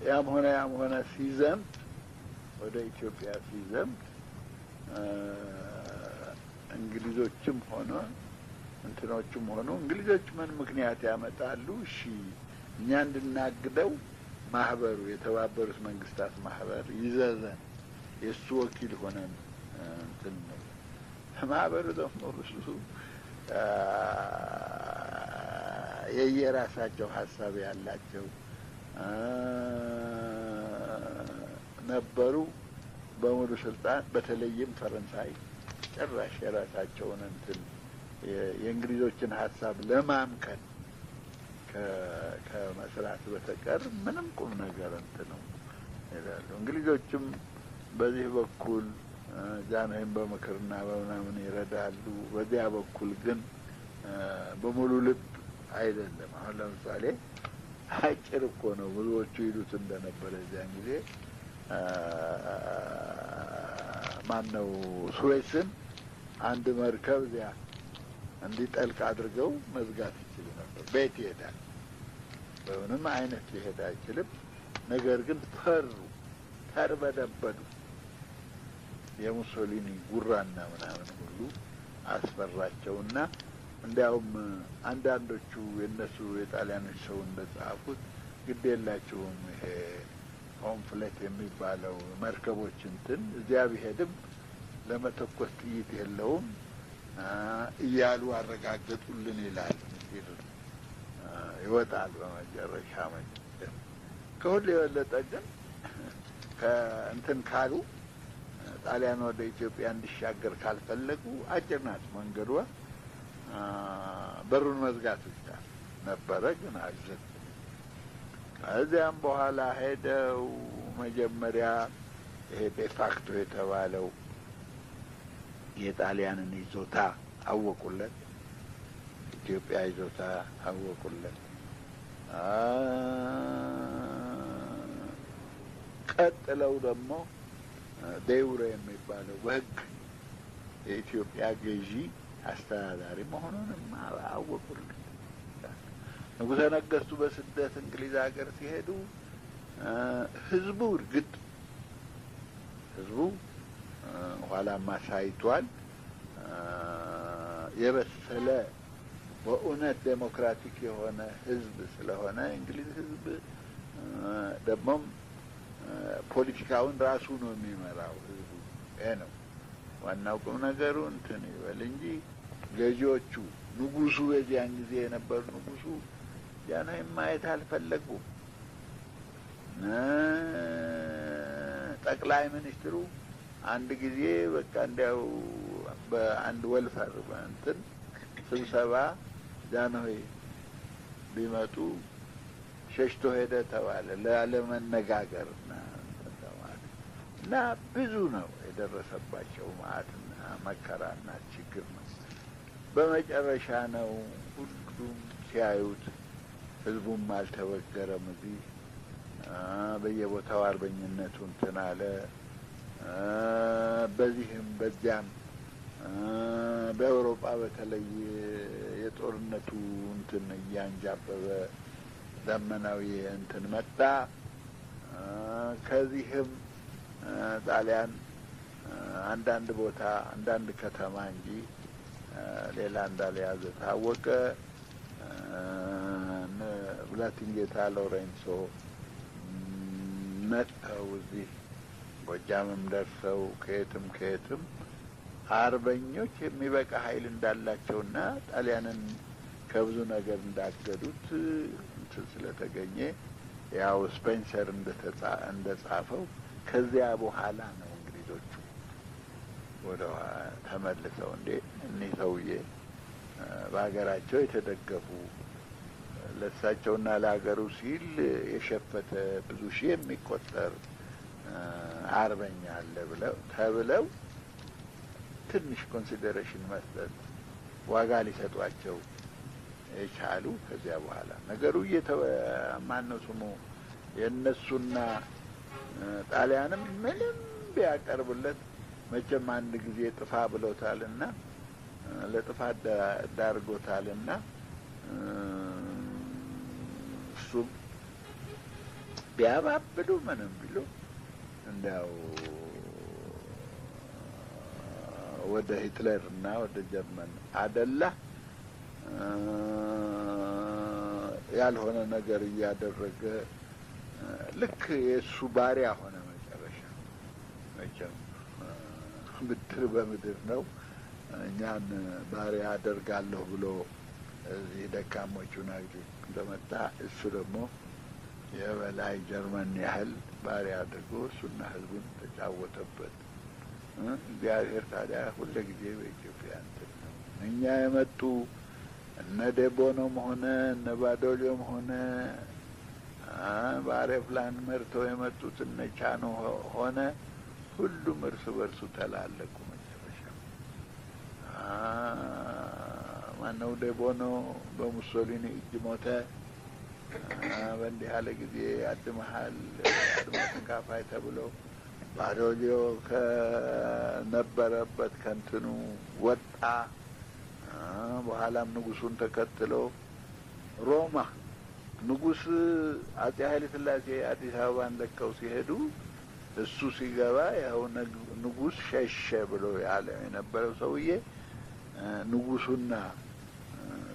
ያም ሆነ ሲዘምት ወደ ኢትዮጵያ ሲዘምት እንግሊዞችም ሆነ እንትኖችም ሆኑ እንግሊዞች ምን ምክንያት ያመጣሉ? እሺ እኛ እንድናግደው ማህበሩ የተባበሩት መንግስታት ማህበር ይዘዘን የእሱ ወኪል ሆነን እንትን ነው። ማህበሩ ደግሞ ብዙ የየራሳቸው ሀሳብ ያላቸው ነበሩ። በሙሉ ስልጣን በተለይም ፈረንሳይ ጭራሽ የራሳቸውን እንትን የእንግሊዞችን ሀሳብ ለማምከን ከመስራት በተቀር ምንም ቁም ነገር እንትን ነው ይላሉ። እንግሊዞችም በዚህ በኩል ጃንሆይም በምክርና በምናምን ይረዳሉ። በዚያ በኩል ግን በሙሉ ልብ አይደለም። አሁን ለምሳሌ አጭር እኮ ነው ብዙዎቹ ይሉት እንደነበረ እዚያን ጊዜ ማነው ሱዌስን አንድ መርከብ እዚያ እንዲጠልቅ አድርገው መዝጋት ይችሉ ነበር። ቤት ይሄዳል፣ በምንም አይነት ሊሄድ አይችልም። ነገር ግን ተርበደበዱ። የሙሶሊኒ ጉራና ምናምን ሁሉ አስፈራቸውና እንዲያውም አንዳንዶቹ የእነሱ የጣሊያኖች ሰው እንደጻፉት ግድ የላችሁም ይሄ ሆምፍሌት የሚባለው መርከቦች እንትን እዚያ ቢሄድም ለመተኮስ ጥይት የለውም እያሉ አረጋገጡልን ይላል። ይወጣል በመጨረሻ ከሁሉ የበለጠ ግን ከእንትን ካሉ ጣሊያን ወደ ኢትዮጵያ እንዲሻገር ካልፈለጉ አጭር ናት መንገዷ። በሩን መዝጋት ብቻ ነበረ፣ ግን አልዘጉም። ከዚያም በኋላ ሄደው መጀመሪያ ይሄ ዴፋክቶ የተባለው የጣሊያንን ይዞታ አወቁለት፣ ኢትዮጵያ ይዞታ አወቁለት። ቀጥለው ደግሞ ዴውሬ የሚባለው በሕግ የኢትዮጵያ ገዢ አስተዳዳሪ መሆኑንም አወቁለት። ንጉሠ ነገሥቱ በስደት እንግሊዝ ሀገር ሲሄዱ ህዝቡ እርግጥ ህዝቡ ኋላማ ሳይቷል የበሰለ በእውነት ዴሞክራቲክ የሆነ ህዝብ ስለሆነ እንግሊዝ ህዝብ ደግሞም ፖለቲካውን ራሱ ነው የሚመራው ህዝቡ። ይሄ ነው ዋናው ቁም ነገሩ። እንትን ይበል እንጂ ገዢዎቹ ንጉሱ በዚያን ጊዜ የነበሩ ንጉሱ ጃንሆይን ማየት አልፈለጉም። ጠቅላይ ሚኒስትሩ አንድ ጊዜ በቃ እንዲያው በአንድ ወልፈር እንትን ስብሰባ ጃንሆይ ቢመጡ ሸሽቶ ሄደ ተባለ ላለመነጋገር እና ብዙ ነው የደረሰባቸው መዓትና መከራና ችግር ነው። በመጨረሻ ነው ሁሉም ሲያዩት ህዝቡም አልተበገረም። እዚህ በየቦታው አርበኝነቱ እንትን አለ። በዚህም በዚያም በአውሮፓ በተለይ የጦርነቱ እንትን እያንጃበበ ዘመናዊ እንትን መጣ። ከዚህም ጣሊያን አንዳንድ ቦታ አንዳንድ ከተማ እንጂ ሌላ እንዳልያዘ ታወቀ። ብላቴንጌታ ሎሬንሶ መጥተው እዚህ ጎጃምም ደርሰው ከየትም አርበኞች የሚበቃ ኃይል እንዳላቸውና ጣሊያንን ከብዙ ነገር እንዳገዱት እንትን ስለተገኘ ያው ስፔንሰር እንደጻፈው ከዚያ በኋላ ነው እንግሊዞቹ ወደ ተመልሰው እንዴ እኒህ ሰውዬ በሀገራቸው የተደገፉ ለእሳቸውና ለሀገሩ ሲል የሸፈተ ብዙ ሺህ የሚቆጠር አርበኛ አለ ተብለው ትንሽ ኮንሲደሬሽን መስጠት ዋጋ ሊሰጧቸው የቻሉ። ከዚያ በኋላ ነገሩ ማነው ስሙ የእነሱና ጣሊያንም ምንም ቢያቀርብለት መቼም አንድ ጊዜ ጥፋ ብሎታልና ለጥፋት ዳርጎታልና እሱም ቢያባብሉ ምንም ቢሉ እንዲያው ወደ ሂትለር እና ወደ ጀርመን አደላ። ያልሆነ ነገር እያደረገ ልክ የእሱ ባሪያ ሆነ። መጨረሻ መቼም ምድር በምድር ነው። እኛን ባሪያ አደርጋለሁ ብሎ እዚህ ደካሞቹን አገር እንደመጣ እሱ ደግሞ የበላይ ጀርመን ያህል ባሪያ አድርጎ እሱና ህዝቡን ተጫወተበት። እግዚአብሔር ታዲያ ሁልጊዜ በኢትዮጵያ እንትን ነው። እኛ የመጡ እነ ዴቦኖም ሆነ እነ ባዶሊዮም ሆነ በአውሮፕላን መርተው የመጡት እነ ቻኖ ሆነ ሁሉም እርስ በርሱ ተላለቁ። መጨረሻ ማነው ዴቦኖ በሙሶሊኒ እጅ ሞተ። በእንዲህ ያለ ጊዜ አድመሃል አድማ ተካፋይ ተብሎ ባዶሊዮ ከነበረበት ከንትኑ ወጣ። በኋላም ንጉሱን ተከትሎ ሮማ ንጉስ አጼ ኃይለ ሥላሴ አዲስ አበባን ለቀው ሲሄዱ እሱ ሲገባ ያው ንጉስ ሸሸ ብሎ ያለ የነበረው ሰውዬ ንጉሱና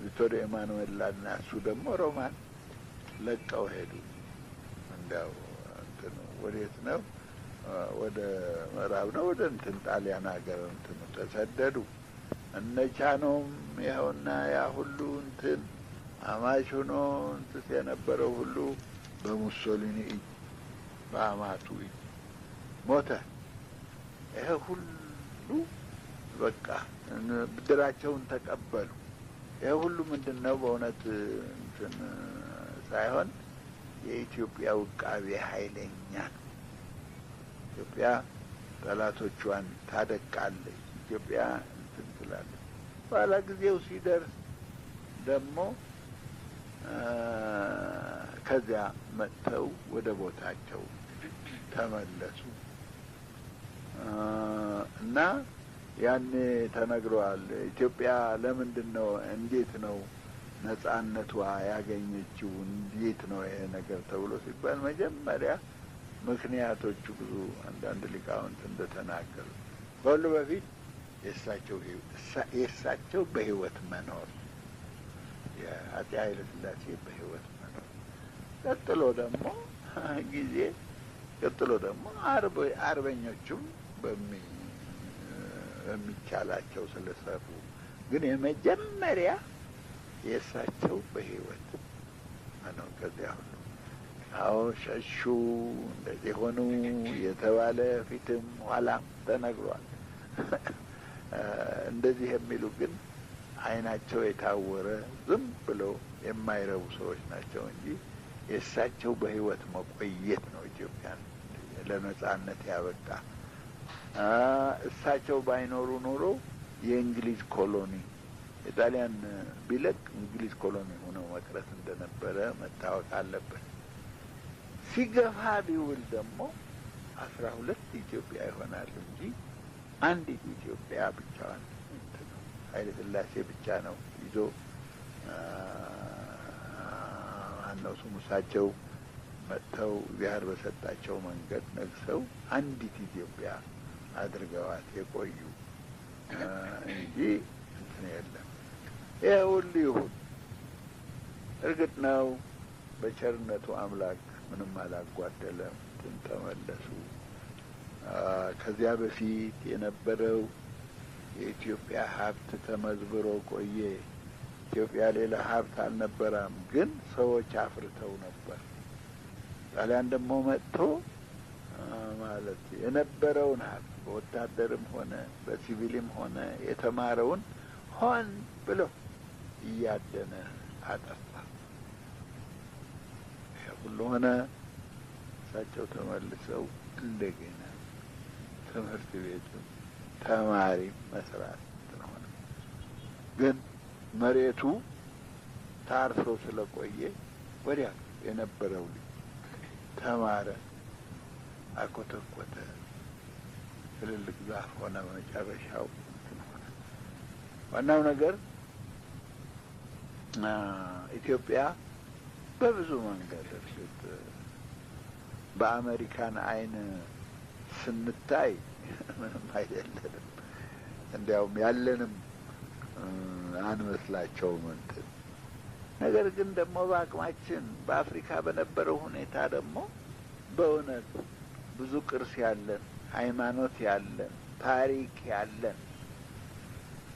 ቪክቶር ኤማኑኤልና እሱ ደግሞ ሮማን ለቀው ሄዱ። እንዳው እንትን ወዴት ነው? ወደ ምዕራብ ነው፣ ወደ እንትን ጣሊያን ሀገር እንትን ተሰደዱ። እነ ቻኖም ይኸውና ያ ሁሉ እንትን አማች ሆኖ እንትን የነበረው ሁሉ በሙሶሊኒ እጅ በአማቱ እጅ ሞተ። ይሄ ሁሉ በቃ ብድራቸውን ተቀበሉ። ይሄ ሁሉ ምንድን ነው? በእውነት እንትን ሳይሆን የኢትዮጵያ ውቃቤ ኃይለኛ ነው። ኢትዮጵያ ጠላቶቿን ታደቃለች። ኢትዮጵያ እንትን ትላለች። በኋላ ጊዜው ሲደርስ ደግሞ ከዚያ መጥተው ወደ ቦታቸው ተመለሱ እና ያኔ ተነግረዋል። ኢትዮጵያ ለምንድን ነው እንዴት ነው ነጻነቷ ያገኘችው? እንዴት ነው ይሄ ነገር ተብሎ ሲባል መጀመሪያ ምክንያቶቹ ብዙ አንዳንድ ሊቃውንት እንደተናገሩ ከሁሉ በፊት የእሳቸው በህይወት መኖር፣ የአጼ ኃይለ ሥላሴ በህይወት መኖር፣ ቀጥሎ ደግሞ አርበኞቹም በሚቻላቸው ስለሰሩ፣ ግን የመጀመሪያ የእሳቸው በህይወት መኖር። ከዚያ ሁሉ አዎ ሸሹ እንደዚህ ሆኑ የተባለ ፊትም ኋላም ተነግሯል። እንደዚህ የሚሉ ግን አይናቸው የታወረ ዝም ብለው የማይረቡ ሰዎች ናቸው እንጂ የእሳቸው በህይወት መቆየት ነው ኢትዮጵያን ለነጻነት ያበቃ። እሳቸው ባይኖሩ ኖሮ የእንግሊዝ ኮሎኒ የጣሊያን ቢለቅ እንግሊዝ ኮሎኒ ሆነው መቅረት እንደነበረ መታወቅ አለበት። ሲገፋ ቢውል ደግሞ 12 ኢትዮጵያ ይሆናሉ እንጂ አንዲት ኢትዮጵያ ብቻዋን ኃይለ ሥላሴ ብቻ ነው ይዞ አነው እሳቸው መጥተው እግዚአብሔር በሰጣቸው መንገድ ነግሰው አንዲት ኢትዮጵያ አድርገዋት የቆዩ እንጂ እንትን የለም። ይሄ ሁሉ ይሁን እርግጥ ነው በቸርነቱ አምላክ ምንም አላጓደለም። ተመለሱ። ከዚያ በፊት የነበረው የኢትዮጵያ ሀብት ተመዝብሮ ቆየ። ኢትዮጵያ ሌላ ሀብት አልነበራም፣ ግን ሰዎች አፍርተው ነበር። ጣሊያን ደግሞ መጥቶ ማለት የነበረውን ሀብት በወታደርም ሆነ በሲቪልም ሆነ የተማረውን ሆን ብሎ እያደነ አጠፋ። ይሄ ሁሉ ሆነ። እሳቸው ተመልሰው እንደገና ትምህርት ቤቱን ተማሪ መስራት ሆነ። ግን መሬቱ ታርሶ ስለቆየ ወዲያ የነበረው ልጅ ተማረ፣ አኮተኮተ፣ ትልልቅ ዛፍ ሆነ። በመጨረሻው ሆነ። ዋናው ነገር ኢትዮጵያ በብዙ መንገድ እርግጥ በአሜሪካን አይን ስንታይ ምንም አይደለንም፣ እንዲያውም ያለንም አንመስላቸውም እንትን። ነገር ግን ደግሞ በአቅማችን በአፍሪካ በነበረው ሁኔታ ደግሞ በእውነት ብዙ ቅርስ ያለን፣ ሃይማኖት ያለን፣ ታሪክ ያለን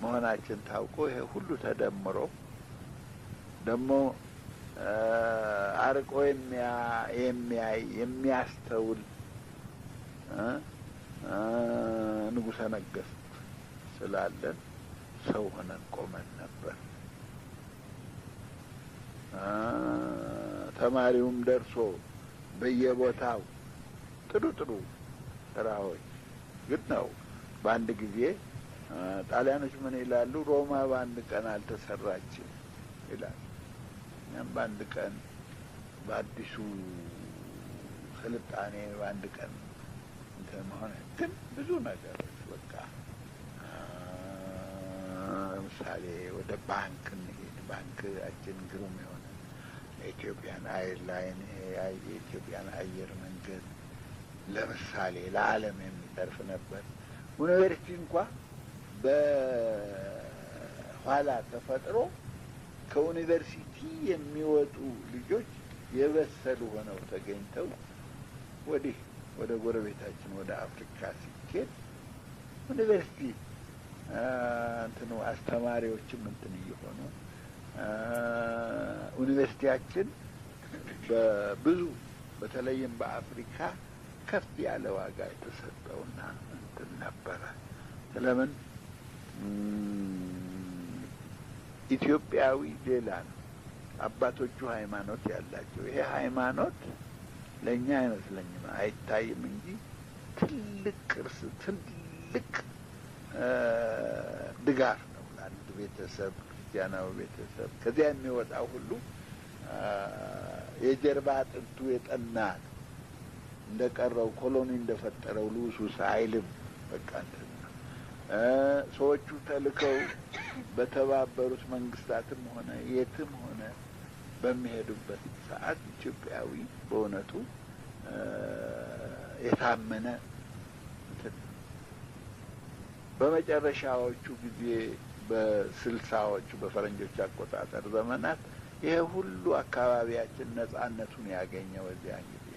መሆናችን ታውቆ ይሄ ሁሉ ተደምሮ ደግሞ አርቆ የሚያይ የሚያስተውል ንጉሠ ነገሥት ስላለን ሰው ሆነን ቆመን ነበር። ተማሪውም ደርሶ በየቦታው ጥሩ ጥሩ ስራዎች ግን ነው። በአንድ ጊዜ ጣሊያኖች ምን ይላሉ? ሮማ በአንድ ቀን አልተሰራችም ይላል። እኛም በአንድ ቀን በአዲሱ ስልጣኔ በአንድ ቀን እንትን መሆን ግን ብዙ ነገሮች በቃ ለምሳሌ ወደ ባንክ እንሄድ። ባንካችን ግሩም የሆነ የኢትዮጵያን ኤርላይን የኢትዮጵያን አየር መንገድ ለምሳሌ ለዓለም የሚተርፍ ነበር። ዩኒቨርሲቲ እንኳ በኋላ ተፈጥሮ ከዩኒቨርሲቲ የሚወጡ ልጆች የበሰሉ ሆነው ተገኝተው ወዲህ ወደ ጎረቤታችን ወደ አፍሪካ ሲኬድ ዩኒቨርሲቲ እንትኑ አስተማሪዎችም እንትን እየሆኑ ዩኒቨርሲቲያችን በብዙ በተለይም በአፍሪካ ከፍ ያለ ዋጋ የተሰጠውና እንትን ነበረ። ስለምን ኢትዮጵያዊ ሌላ ነው። አባቶቹ ሃይማኖት ያላቸው፣ ይሄ ሃይማኖት ለእኛ አይመስለኝም አይታይም እንጂ ትልቅ ቅርስ፣ ትልቅ ድጋፍ ነው ለአንድ ቤተሰብ፣ ክርስቲያናዊ ቤተሰብ። ከዚያ የሚወጣው ሁሉ የጀርባ አጥንቱ የጠና እንደ ቀረው ኮሎኒ እንደፈጠረው ልውሱስ አይልም። በቃ እንትን ነው። ሰዎቹ ተልከው በተባበሩት መንግስታትም ሆነ የትም ሆነ በሚሄዱበት ሰዓት ኢትዮጵያዊ በእውነቱ የታመነ እንትን። በመጨረሻዎቹ ጊዜ በ60ዎቹ በፈረንጆች አቆጣጠር ዘመናት ይሄ ሁሉ አካባቢያችን ነጻነቱን ያገኘ በዚያ ጊዜ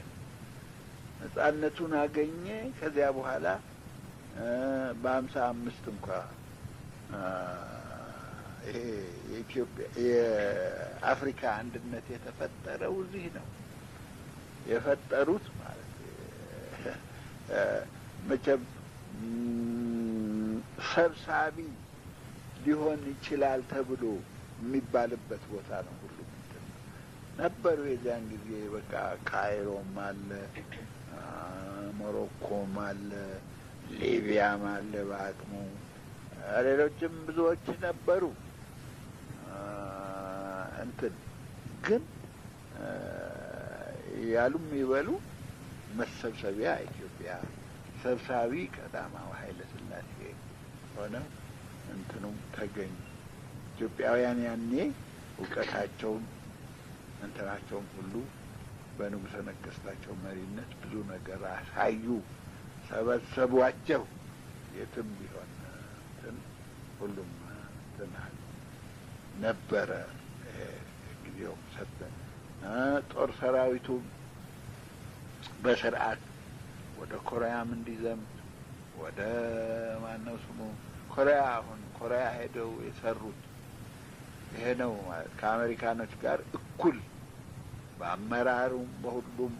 ነጻነቱን አገኘ። ከዚያ በኋላ በ55 እንኳ ይሄ የኢትዮጵያ የአፍሪካ አንድነት የተፈጠረው እዚህ ነው የፈጠሩት ማለት መቼም ሰብሳቢ ሊሆን ይችላል ተብሎ የሚባልበት ቦታ ነው። ሁሉም ነበሩ የዚያን ጊዜ በቃ ካይሮም አለ፣ ሞሮኮም አለ፣ ሊቢያም አለ በአቅሙ፣ ሌሎችም ብዙዎች ነበሩ። እንትን ግን ያሉም ይበሉ መሰብሰቢያ ኢትዮጵያ ሰብሳቢ ቀዳማዊ ኃይለ ሥላሴ ሆነው እንትኑም ተገኙ። ኢትዮጵያውያን ያኔ እውቀታቸውም እንትናቸውም ሁሉ በንጉሠ ነገሥታቸው መሪነት ብዙ ነገር አሳዩ፣ ሰበሰቧቸው። የትም ቢሆን እንትን ሁሉም እንትን ነበረ። ጊዜው ሰጠ። ጦር ሰራዊቱ በስርዓት ወደ ኮሪያም እንዲዘምት ወደ ማነው ስሙ ኮሪያ፣ አሁን ኮሪያ ሄደው የሰሩት ይሄ ነው ማለት ከአሜሪካኖች ጋር እኩል በአመራሩም በሁሉም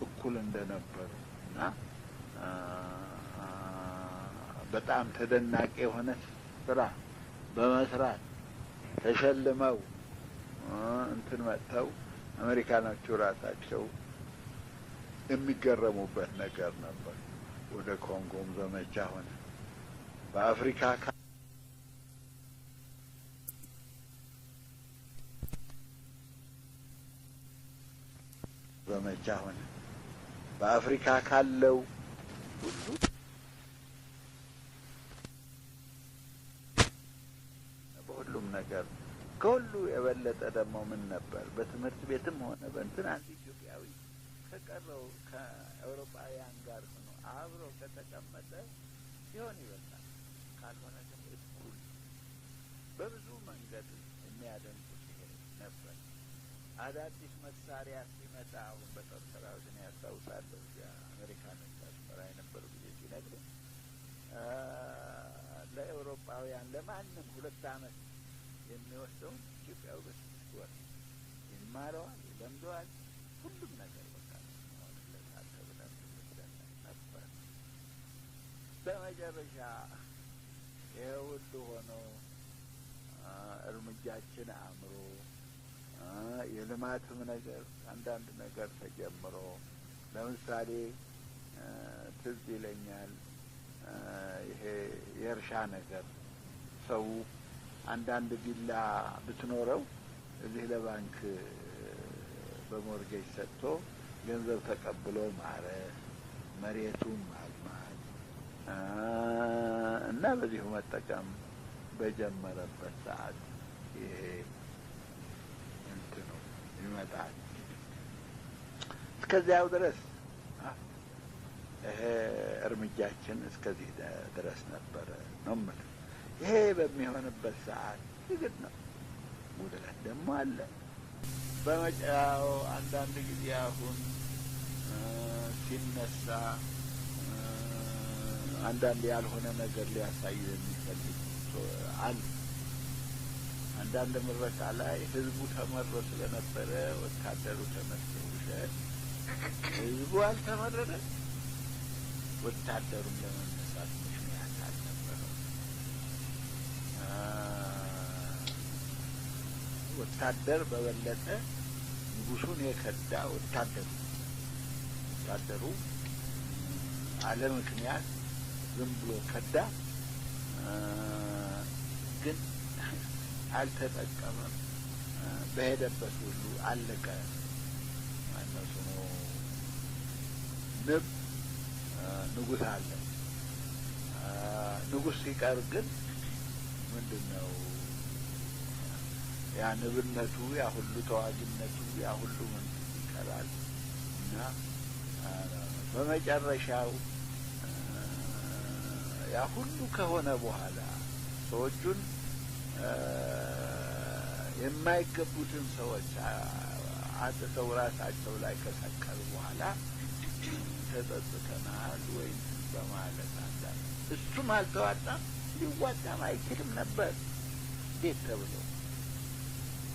እኩል እንደነበሩ እና በጣም ተደናቂ የሆነ ስራ በመስራት ተሸልመው እንትን መጥተው አሜሪካኖቹ ራሳቸው የሚገረሙበት ነገር ነበር። ወደ ኮንጎም ዘመቻ ሆነ። በአፍሪካ ዘመቻ ሆነ። በአፍሪካ ካለው ሁሉ በሁሉም ነገር ከሁሉ የበለጠ ደግሞ ምን ነበር? በትምህርት ቤትም ሆነ በእንትን አንድ ኢትዮጵያዊ ከቀረው ከአውሮፓውያን ጋር ሆኖ አብሮ ከተቀመጠ ሲሆን ይበልጣል። ካልሆነ ግን እኩል በብዙ መንገድ የሚያደንቁት ይሄ ነበር። አዳዲስ መሳሪያ ሲመጣ አሁን በጦር ሰራዊት ነው ያስታውሳለሁ። የአሜሪካኖች አስመራ የነበሩ ጊዜ ሲነግሩ ለአውሮፓውያን ለማንም 2 ዓመት የሚወስደውን ኢትዮጵያዊ በ6 ወር ይማረዋል፣ ይለምደዋል። ሁሉም ነገር በቃ ሆንለታል ተብለን ነበር። በመጨረሻ ይሄ ሁሉ ሆኖ እርምጃችን አምሮ የልማትም ነገር አንዳንድ ነገር ተጀምሮ ለምሳሌ ትዝ ይለኛል ይሄ የእርሻ ነገር ሰው አንዳንድ ቪላ ብትኖረው እዚህ ለባንክ በሞርጌጅ ሰጥቶ ገንዘብ ተቀብሎ ማረስ፣ መሬቱን ማልማት እና በዚሁ መጠቀም በጀመረበት ሰዓት ይሄ እንትኑ ይመጣል። እስከዚያው ድረስ ይሄ እርምጃችን እስከዚህ ድረስ ነበረ ነው የምልህ። ይሄ በሚሆንበት ሰዓት ትግል ነው። ጉድለት ደግሞ አለ። በመጫው አንዳንድ ጊዜ አሁን ሲነሳ አንዳንድ ያልሆነ ነገር ሊያሳዩ የሚፈልጉ አሉ። አንዳንድ ምረቃ ላይ ህዝቡ ተመሮ ስለነበረ ወታደሩ ተመርቶ ውሸት፣ ህዝቡ አልተመረረ፣ ወታደሩም ለመነሳት ምክንያት አልነበረው። ወታደር በበለጠ ንጉሱን የከዳ ወታደሩ አለ ምክንያት ዝም ብሎ ከዳ፣ ግን አልተጠቀመም። በሄደበት ሁሉ አለቀ። ማነው ስሙ ንብ ንጉስ አለ። ንጉስ ሲቀር ግን ምንድን ነው ያ ንብነቱ፣ ያ ሁሉ ተዋጊነቱ፣ ያ ሁሉ ምን ይቀራል? እና በመጨረሻው ያ ሁሉ ከሆነ በኋላ ሰዎቹን የማይገቡትን ሰዎች አጥተው ራሳቸው ላይ ከሰቀሉ በኋላ ተጸጽተናል ወይም በማለት አንዳንድ እሱም አልተዋጣም፣ ሊዋጣም አይችልም ነበር። እንዴት ተብሎ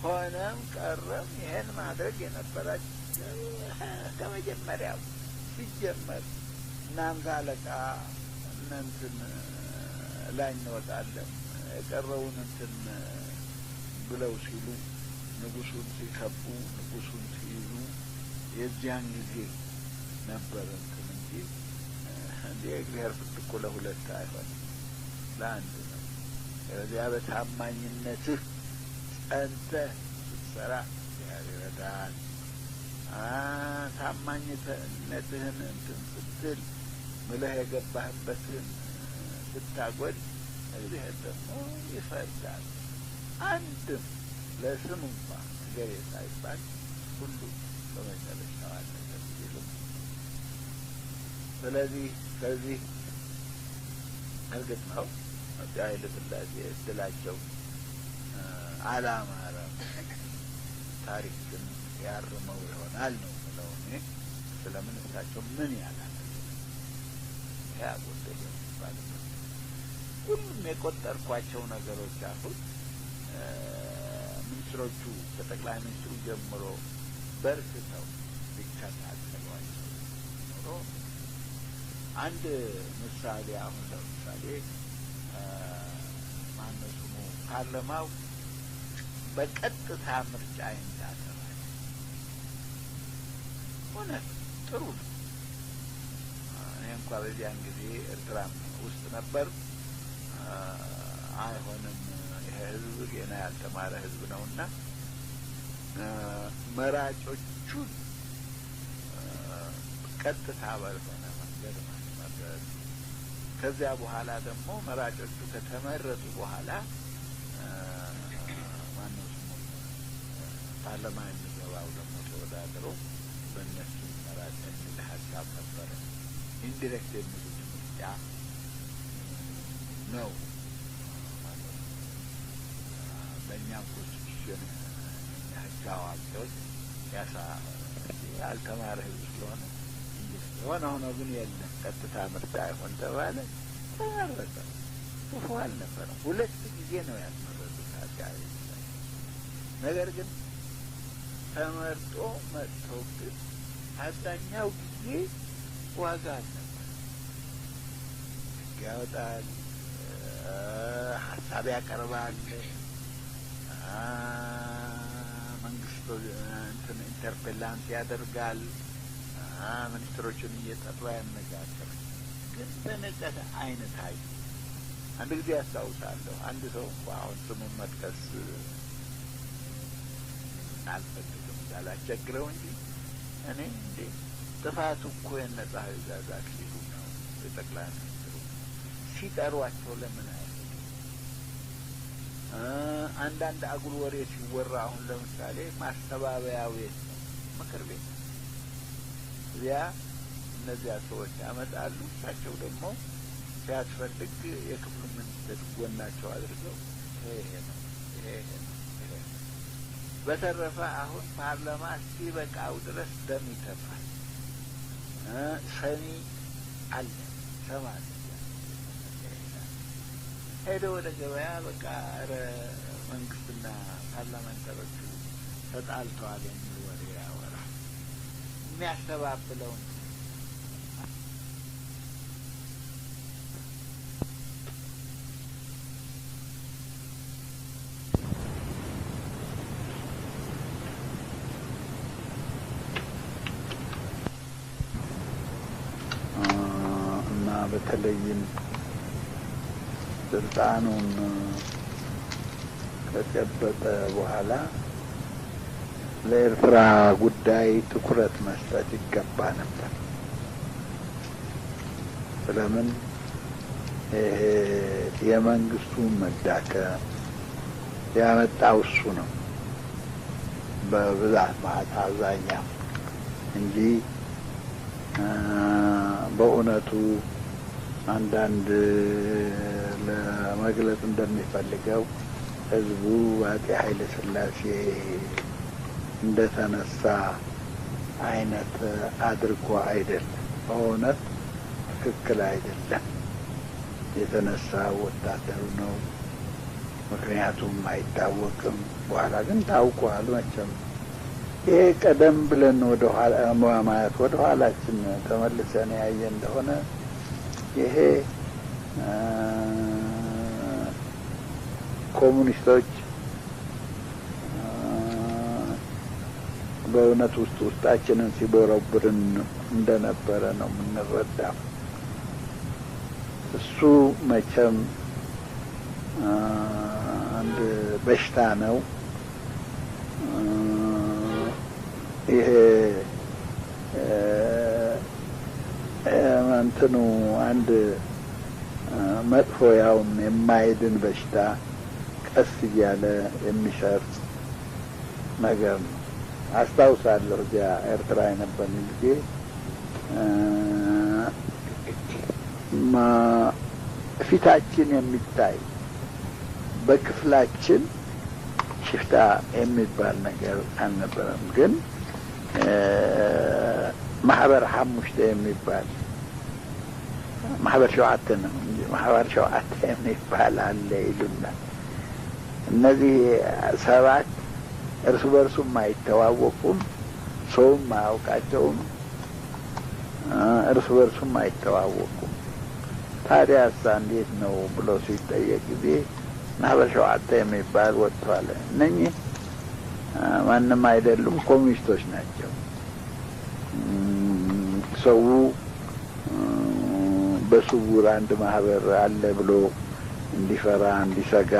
ሆነም ቀረም ይሄን ማድረግ የነበራቸው ከመጀመሪያው ሲጀመር እና 50 አለቃ እንትን ላይ እንወጣለን የቀረውን እንትን ብለው ሲሉ ንጉሱን ሲከቡ ንጉሱን ሲይዙ የዚያን ጊዜ ነበር እንትን እንጂ እንደ እግዚአብሔር ፍርድ እኮ ለሁለት አይሆንም ለአንድ ነው። ስለዚያ በታማኝነትህ ጸንተህ ስትሰራ እግዚአብሔር ይረዳሃል። ታማኝነትህን እንትን ስትል ምለህ የገባህበትን ስታጎል እግዚአብሔር ደግሞ ይፈርዳል። አንድም ለስም እንኳን ነገር ሳይባል ሁሉ በመጨረሻው አለቀ ሲሉ ስለዚህ ከዚህ እርግጥ ነው ኃይለ ሥላሴ እድላቸው አላማረም። ታሪክን ያርመው ይሆናል ነው ብለው እኔ ስለምን እሳቸው ምን ያላደረጉ ያጎደሉ ባለበት ሁሉም የቆጠርኳቸው ነገሮች አሁን ሚኒስትሮቹ ከጠቅላይ ሚኒስትሩ ጀምሮ በርክተው ሊከታተሏቸው ኖሮ አንድ ምሳሌ አሁን ለምሳሌ ማነው ስሙ ፓርላማው በቀጥታ ምርጫ እንዳደረገ እውነት ጥሩ ነው። እኔ እንኳ በዚያን ጊዜ ኤርትራም ውስጥ ነበር። አይሆንም ይሄ ህዝብ ገና ያልተማረ ህዝብ ነውና መራጮቹን ቀጥታ ባልሆነ መንገድ ማስመረጥ ከዚያ በኋላ ደግሞ መራጮቹ ከተመረጡ በኋላ ማነው ስሙ ፓርላማ የሚገባው ደግሞ ተወዳድሮ በእነሱ መራጭ የሚል ሀሳብ ነበረ። ኢንዲሬክት የሚሉት ምርጫ ነው። በእኛም ኮንስቲቱሽን ህግ አዋቂዎች ያልተማረ ህዝብ ስለሆነ የሆነ ሆኖ ግን የለም ቀጥታ ምርጫ ይሆን ተባለ። ተመረጠ። ክፉ አልነበረም። 2 ጊዜ ነው ያስመረጡት አጋሪ። ነገር ግን ተመርጦ መጥተው ግን አብዛኛው ጊዜ ዋጋ አልነበር። ህግ ያወጣል፣ ሀሳብ ያቀርባል፣ መንግስት እንትን ኢንተርፔላንስ ያደርጋል፣ ሚኒስትሮችን እየጠራ ያነጋገር። ግን በነገር አይነት አይ አንድ ጊዜ ያስታውሳለሁ። አንድ ሰው እንኳ አሁን ስሙን መጥቀስ አልፈልግም እንዳላስቸግረው እንጂ እኔ እንዴ ጥፋቱ እኮ የነጻ ህዛዝ አክሊሉ ነው። የጠቅላይ ሚኒስትሩ ሲጠሯቸው ለምን አይሄዱ? አንዳንድ አጉል ወሬ ሲወራ አሁን ለምሳሌ ማስተባበያ ቤት ነው ምክር ቤት እዚያ እነዚያ ሰዎች ያመጣሉ። እሳቸው ደግሞ ሲያስፈልግ የክፍሉ ሚኒስትር ጎናቸው አድርገው ይሄ ነው ይሄ ነው ይሄ ነው። በተረፈ አሁን ፓርላማ ሲበቃው ድረስ ደም ይተፋል። ሰሚ አለ ሰማል ሄዶ ወደ ገበያ በቃ ኧረ መንግስትና ፓርላመንተሮቹ ተጣልተዋል የሚል ወሬ ያወራል። የሚያስተባብለውን እና በተለይም ስልጣኑን ከጨበጠ በኋላ ለኤርትራ ጉዳይ ትኩረት መስጠት ይገባ ነበር። ስለምን ይሄ የመንግስቱ መዳከም ያመጣው እሱ ነው በብዛት ማለት አብዛኛው እንጂ በእውነቱ አንዳንድ ለመግለጽ እንደሚፈልገው ህዝቡ አፄ ኃይለ ሥላሴ እንደተነሳ አይነት አድርጎ አይደለም። በእውነት ትክክል አይደለም። የተነሳ ወታደሩ ነው። ምክንያቱም አይታወቅም። በኋላ ግን ታውቋል። መቼም ይሄ ቀደም ብለን ወደ ኋላ ማለት ወደ ኋላችን ተመልሰን ያየ እንደሆነ ይሄ ኮሙኒስቶች በእውነት ውስጣችንን ሲቦረብርን እንደነበረ ነው የምንረዳው። እሱ መቼም አንድ በሽታ ነው። ይሄ እንትኑ አንድ መጥፎ ያውም የማይድን በሽታ ቀስ እያለ የሚሰርጽ ነገር ነው። አስታውሳለሁ እዚያ ኤርትራ የነበርን ጊዜ ፊታችን የሚታይ በክፍላችን ሽፍታ የሚባል ነገር አልነበረም። ግን ማህበር ሐሙሽተ የሚባል ማህበር ሸውዓተ ነው እንጂ ማህበር ሸውዓተ የሚባል አለ ይሉናል። እነዚህ ሰባት እርስ በርሱም አይተዋወቁም፣ ሰውም አያውቃቸውም፣ እርስ በርሱም አይተዋወቁም። ታዲያስ እንዴት ነው ብሎ ሲጠየቅ ጊዜ ማህበር ሸውዓተ የሚባል ወጥቷል። እነኚህ ማንም አይደሉም፣ ኮሚኒስቶች ናቸው። ሰው በስውር አንድ ማህበር አለ ብሎ እንዲፈራ እንዲሰጋ፣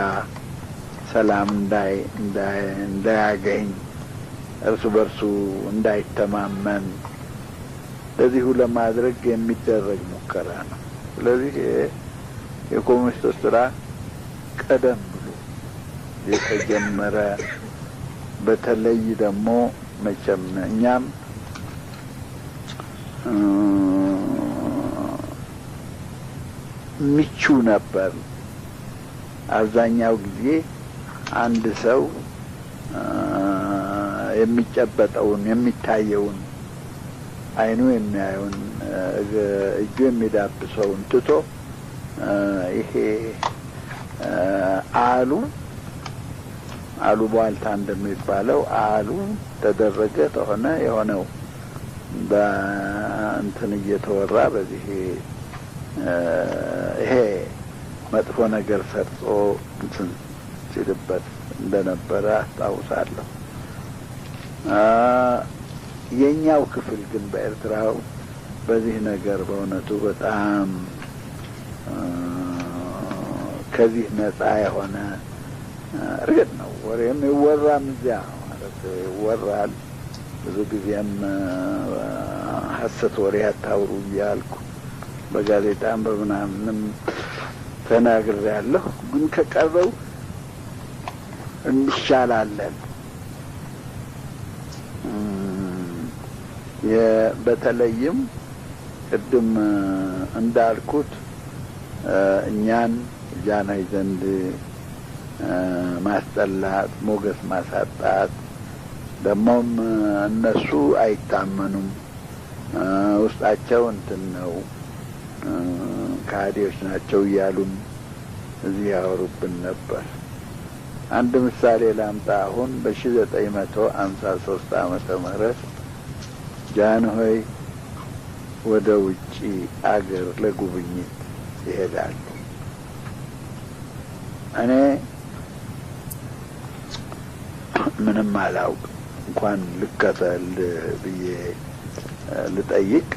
ሰላም እንዳያገኝ፣ እርሱ በርሱ እንዳይተማመን ለዚሁ ለማድረግ የሚደረግ ሙከራ ነው። ስለዚህ የኮሙኒስቶች ስራ ቀደም ብሎ የተጀመረ በተለይ ደግሞ መቼም እኛም ምቹ ነበር። አብዛኛው ጊዜ አንድ ሰው የሚጨበጠውን የሚታየውን ዓይኑ የሚያየውን እጁ የሚዳብሰውን ትቶ ይሄ አሉ በዋልታ እንደሚባለው አሉ ተደረገ ተሆነ የሆነው በእንትን እየተወራ በዚህ ይሄ መጥፎ ነገር ሰርጾ እንትን ሲልበት እንደነበረ አስታውሳለሁ። የኛው ክፍል ግን በኤርትራው በዚህ ነገር በእውነቱ በጣም ከዚህ ነጻ የሆነ እርግጥ ነው ወሬም ይወራም እዚያ ማለት ይወራል። ብዙ ጊዜም ሐሰት ወሬ አታውሩ እያልኩ በጋዜጣም በምናምንም ተናግሬያለሁ። ግን ከቀረው እንሻላለን። በተለይም ቅድም እንዳልኩት እኛን ጃንሆይ ዘንድ ማስጠላት፣ ሞገስ ማሳጣት፣ ደግሞም እነሱ አይታመኑም፣ ውስጣቸው እንትን ነው፣ ከሃዲዎች ናቸው እያሉም እዚህ ያወሩብን ነበር። አንድ ምሳሌ ላምጣ። አሁን በ1953 ዓመተ ምህረት ጃንሆይ ወደ ውጪ አገር ለጉብኝት ይሄዳሉ። እኔ ምንም አላውቅ እንኳን ልከተል ብዬ ልጠይቅ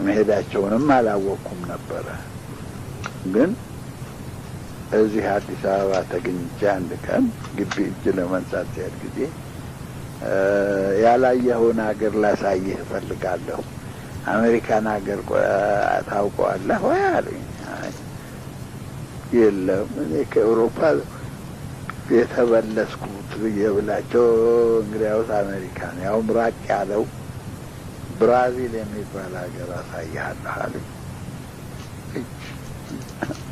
መሄዳቸውንም አላወቅኩም ነበረ። ግን እዚህ አዲስ አበባ ተገኝቼ አንድ ቀን ግቢ እጅ ለመንሳት ሲሄድ ጊዜ ያላየኸውን ሀገር ላሳይህ እፈልጋለሁ፣ አሜሪካን ሀገር ታውቀዋለህ ወይ አሉኝ። የለም እኔ ከአውሮፓ የተመለስኩት ብዬ ብላቸው፣ እንግዲያውስ አሜሪካን ያውም ራቅ ያለው ብራዚል የሚባል ሀገር አሳይሃለሁ አሉኝ።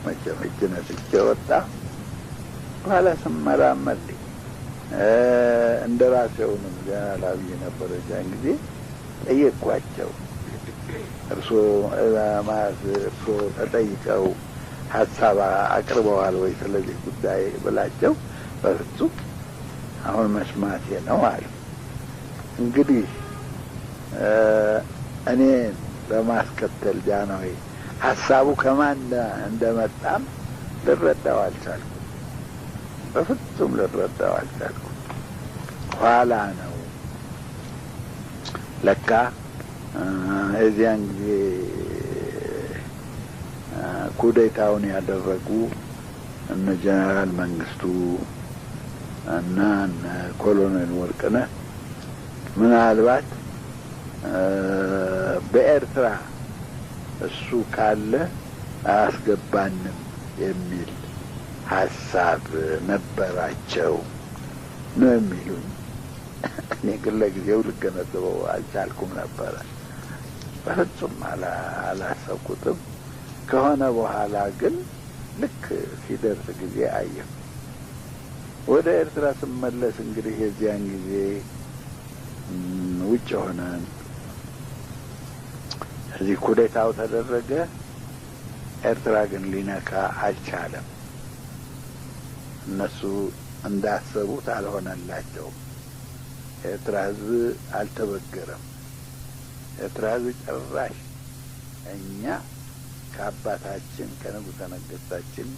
መቼም እጅ ነስቼ ወጣ። በኋላ ስመራመድ እንደ ራሴውንም ጀነራል የነበረ ጃን ጊዜ ጠየቅኳቸው። እርስዎ ተጠይቀው ሀሳብ አቅርበዋል ወይ ስለዚህ ጉዳይ ብላቸው፣ በፍጹም አሁን መስማቴ ነው አሉ። እንግዲህ እኔ በማስከተል ጃንሆይ ሀሳቡ ከማን እንደመጣም ልረዳው አልቻልኩም። በፍጹም ልረዳው አልቻልኩም። ኋላ ነው ለካ የዚያን ጊዜ ኩዴታውን ያደረጉ እነ ጀነራል መንግስቱ እና እነ ኮሎኔል ወርቅነህ ምናልባት በኤርትራ እሱ ካለ አያስገባንም የሚል ሀሳብ ነበራቸው ነው የሚሉኝ። እኔ ግን ለጊዜው ልገነዘበው አልቻልኩም ነበረ። በፍጹም አላሰብኩትም። ከሆነ በኋላ ግን ልክ ሲደርስ ጊዜ አየሁ። ወደ ኤርትራ ስመለስ እንግዲህ የዚያን ጊዜ ውጭ ሆነን እዚህ ኩዴታው ተደረገ። ኤርትራ ግን ሊነካ አልቻለም። እነሱ እንዳሰቡት አልሆነላቸውም። ኤርትራ ሕዝብ አልተበገረም። ኤርትራ ሕዝብ ጭራሽ እኛ ከአባታችን ከንጉሠ ነገሥታችን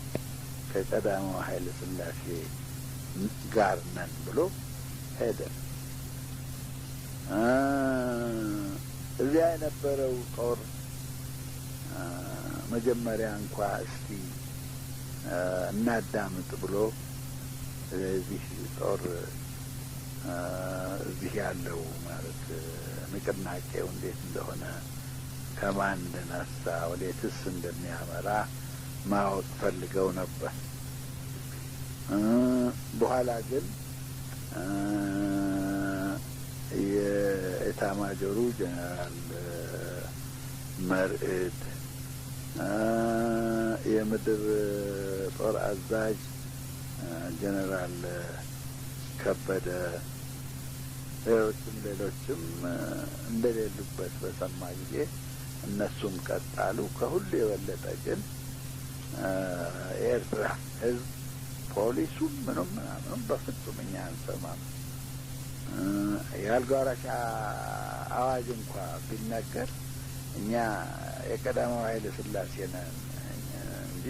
ከቀዳማዊ ኃይለ ሥላሴ ጋር ነን ብሎ ሄደ። እዚያ የነበረው ጦር መጀመሪያ እንኳ እስቲ እናዳምጥ ብሎ እዚህ ጦር እዚህ ያለው ማለት ንቅናቄው እንዴት እንደሆነ ከማን እንደነሳ ወዴትስ እንደሚያመራ ማወቅ ፈልገው ነበር። በኋላ ግን የኤታማዦሩ ጀነራል መርዕድ፣ የምድር ጦር አዛዥ ጀነራል ከበደ፣ ሌሎችም እንደሌሉበት በሰማ ጊዜ እነሱም ቀጣሉ። ከሁሉ የበለጠ ግን የኤርትራ ሕዝብ ፖሊሱም ምኑም ምናምኑም በፍጹም እኛ አንሰማም። የአልጋ ወራሽ አዋጅ እንኳ ቢነገር እኛ የቀዳማዊ ኃይለ ሥላሴ ነን እንጂ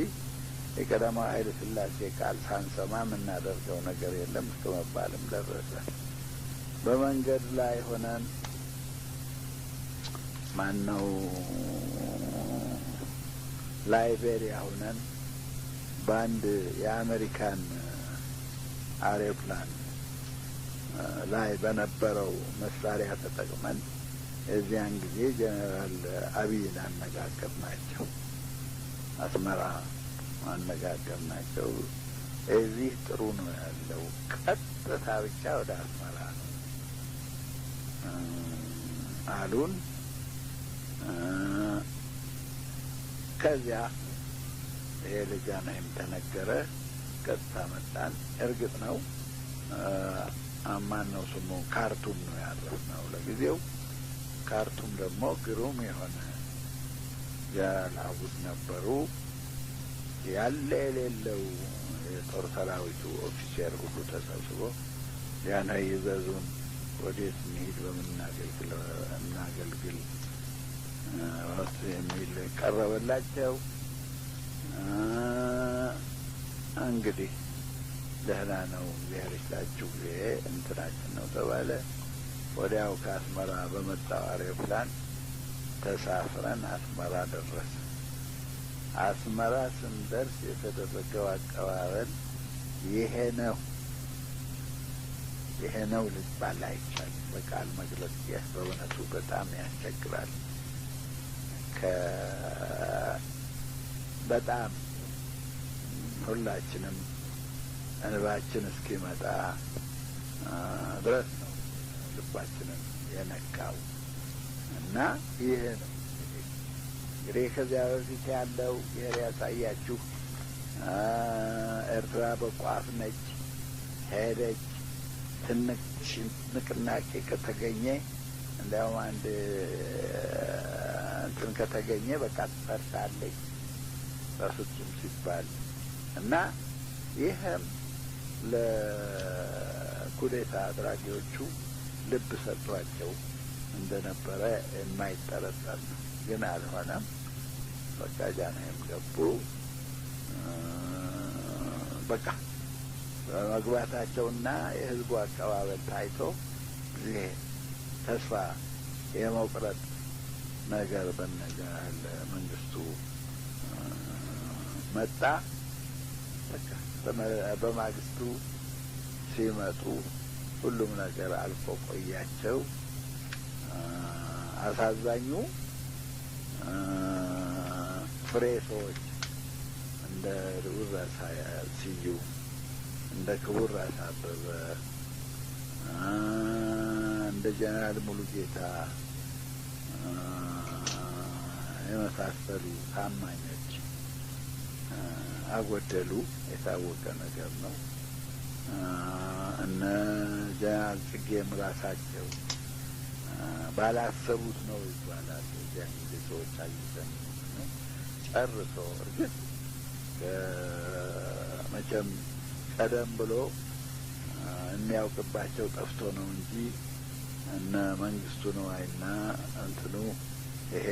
የቀዳማዊ ኃይለ ሥላሴ ቃል ሳንሰማ የምናደርገው ነገር የለም እስከ መባልም ደረሰ። በመንገድ ላይ ሆነን ማነው ላይቤሪያ ሆነን በአንድ የአሜሪካን አውሮፕላን ላይ በነበረው መሳሪያ ተጠቅመን የዚያን ጊዜ ጀነራል አብይን አነጋገርናቸው። አስመራ አነጋገርናቸው። እዚህ ጥሩ ነው ያለው፣ ቀጥታ ብቻ ወደ አስመራ ነው አሉን። ከዚያ ይሄ ልጃናይም ተነገረ። ቀጥታ መጣን። እርግጥ ነው ማን ነው ስሙ ካርቱም ነው ያረፍነው ለጊዜው። ካርቱም ደግሞ ግሩም የሆነ ጀነራል አቡድ ነበሩ። ያለ የሌለው የጦር ሰራዊቱ ኦፊሴር ሁሉ ተሰብስቦ ጃንሆይ ይዘዙን፣ ወዴት እንሂድ፣ በምን እናገልግል የሚል ቀረበላቸው። እንግዲህ ደህና ነው እግዚአብሔር ይስጣችሁ እንትናችን ነው ተባለ። ወዲያው ከአስመራ በመጣው አውሮፕላን ተሳፍረን አስመራ ደረስ። አስመራ ስንደርስ የተደረገው አቀባበል ይሄ ነው ልባል አይቻልም። በቃል መግለጽ በእውነቱ በጣም ያስቸግራል። በጣም ሁላችንም እንባችን እስኪመጣ ድረስ ነው ልባችንን የነካው እና ይሄ ነው እንግዲህ ከዚያ በፊት ያለው ይሄ ያሳያችሁ። ኤርትራ በቋፍ ነች፣ ሄደች። ትንሽ ንቅናቄ ከተገኘ እንዲያውም አንድ እንትን ከተገኘ በቃ ትፈርሳለች በፍጹም ሲባል እና ይህም ለኩዴታ አድራጊዎቹ ልብ ሰጥቷቸው እንደነበረ የማይጠረጠር ነው። ግን አልሆነም። በቃ ጃንሆይም ገቡ። በቃ መግባታቸውና የህዝቡ አቀባበል ታይቶ ጊዜ ተስፋ የመቁረጥ ነገር በነጃል መንግስቱ መጣ። በማግስቱ ሲመጡ ሁሉም ነገር አልፎ ቆያቸው። አሳዛኙ ፍሬ ሰዎች እንደ ልዑል ራስ ስዩም፣ እንደ ክቡር ራስ አበበ፣ እንደ ጀነራል ሙሉጌታ የመሳሰሉ ታማኞች አጎደሉ። የታወቀ ነገር ነው። እነ ጀነራል ጽጌም ራሳቸው ባላሰቡት ነው ይባላል። እዚያን ጊዜ ሰዎች አይዘን ጨርሶ እርግጥ መቼም ቀደም ብሎ የሚያውቅባቸው ጠፍቶ ነው እንጂ እነ መንግስቱ ነዋይና እንትኑ ይሄ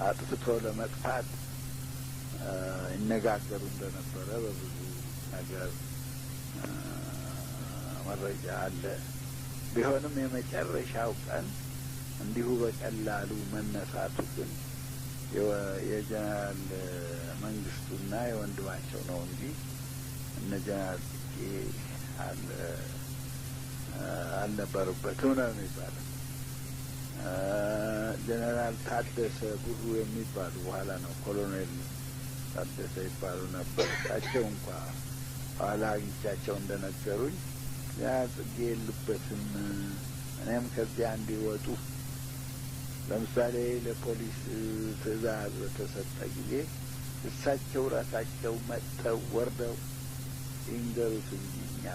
አጥፍቶ ለመጥፋት ይነጋገሩ እንደነበረ በብዙ ነገር መረጃ አለ። ቢሆንም የመጨረሻው ቀን እንዲሁ በቀላሉ መነሳቱ ግን የጀነራል መንግስቱና የወንድማቸው ነው እንጂ እነ ጀነራል ጽጌ አልነበሩበትም ነው የሚባለው። ጀነራል ታደሰ ብሩ የሚባሉ በኋላ ነው ኮሎኔል ታደሰ ይባሉ ነበር። እሳቸው እንኳ ኋላ አግኝቻቸው እንደነገሩኝ ጀነራል ጽጌ የሉበትም። እኔም ከዚያ እንዲወጡ ለምሳሌ ለፖሊስ ትዕዛዝ በተሰጠ ጊዜ እሳቸው ራሳቸው መጥተው ወርደው ይንገሩት እንጂ እኛ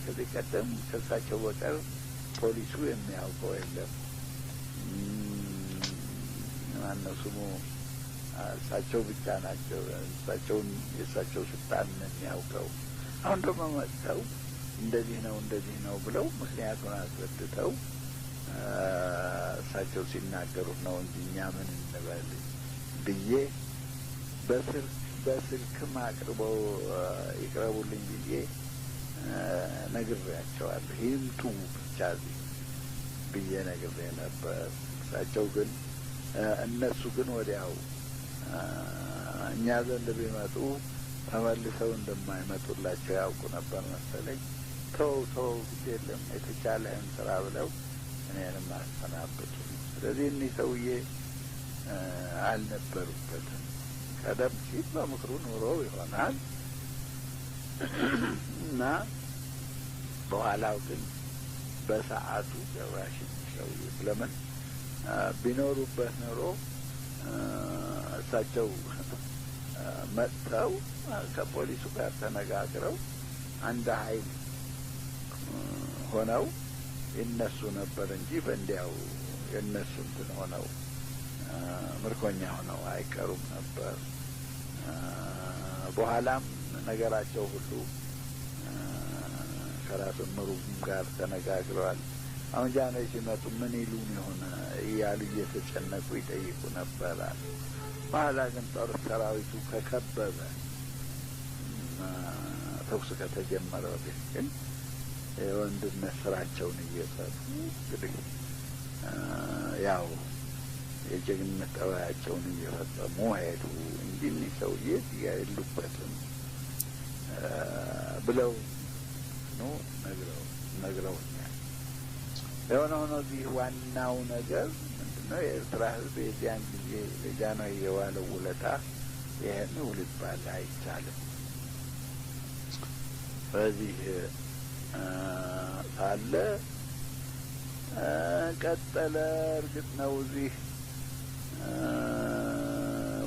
ከዚህ ቀደም ከእሳቸው በቀር ፖሊሱ የሚያውቀው የለም። ማነው ስሙ? እሳቸው ብቻ ናቸው የእሳቸው ስልጣን የሚያውቀው። አሁን ደግሞ መጥተው እንደዚህ ነው ብለው ምክንያቱን አስረድተው እሳቸው ሲናገሩት ነው እንጂ እኛ ምን እንበል ብዬ በስልክም አቅርበው ይቅረቡልኝ ብዬ ነግሬያቸዋለሁ። ይምጡ ብቻ ብዬ ነግሬ ነበር። እሳቸው ግን እነሱ ግን ወዲያው እኛ ዘንድ ቢመጡ ተመልሰው እንደማይመጡላቸው ያውቁ ነበር መሰለኝ። ተው ግድ የለም የተቻለህን ስራ ብለው እኔንም አሰናበቱ። ስለዚህ እኒህ ሰውዬ አልነበሩበትም። ቀደም ሲል በምክሩ ኑሮ ይሆናል እና በኋላው ግን በሰዓቱ ጭራሽ ሰውዬ ለምን ቢኖሩበት ኖሮ እሳቸው መጥተው ከፖሊሱ ጋር ተነጋግረው አንድ ኃይል ሆነው ይነሱ ነበር እንጂ በእንዲያው የእነሱ እንትን ሆነው ምርኮኛ ሆነው አይቀሩም ነበር። በኋላም ነገራቸው ሁሉ ከራሱ ምሩም ጋር ተነጋግረዋል። አሁን ጃንሆይ ሲመጡ ምን ይሉን የሆነ እያሉ እየተጨነቁ ይጠይቁ ነበር። በኋላ ግን ጦር ሰራዊቱ ከከበበ ተኩስ ከተጀመረ ወዲህ ግን የወንድነት ስራቸውን እየሰሩ እንግዲህ ያው የጀግንነት ጠባያቸውን እየፈጸሙ ሄዱ እንጂ እኒህ ሰውዬ የሉበትም ብለው ነው ነግረውኛል። የሆነ ሆኖ እዚህ ዋናው ነገር ምንድነው? የኤርትራ ሕዝብ የዚያን ጊዜ ለጃንሆይ የዋለው ውለታ ይህን ውል ይባል አይቻልም። በዚህ ሳለ ቀጠለ። እርግጥ ነው እዚህ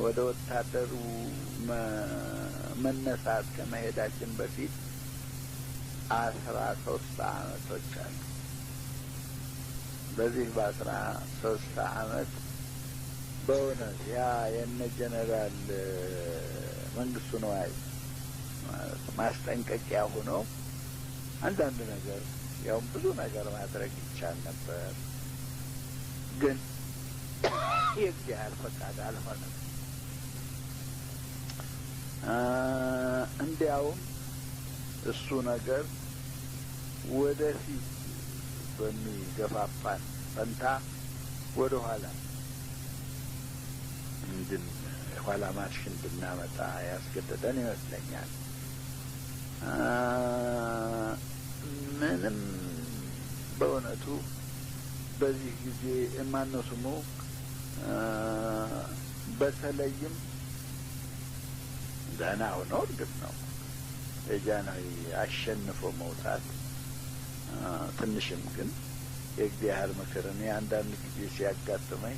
ወደ ወታደሩ መነሳት ከመሄዳችን በፊት 13 አመቶች አሉ። በዚህ በ13 አመት በእውነት ያ የነ ጀነራል መንግስቱ ነዋይ ማስጠንቀቂያ ሆኖ አንዳንድ ነገር ያውም ብዙ ነገር ማድረግ ይቻል ነበር፣ ግን የእግዚአብሔር ፈቃድ አልሆነም። እንዲያውም እሱ ነገር ወደፊት በሚገፋፋን ፈንታ ወደ ኋላ የኋላ ማርሽ እንድናመጣ ያስገደደን ይመስለኛል። ምንም በእውነቱ በዚህ ጊዜ ማነው ስሙ በተለይም ደህና ሆኖ እርግጥ ነው የጃንሆይ አሸንፎ መውጣት ትንሽም ግን የእግዚአብሔር ምክር እኔ አንዳንድ ጊዜ ሲያጋጥመኝ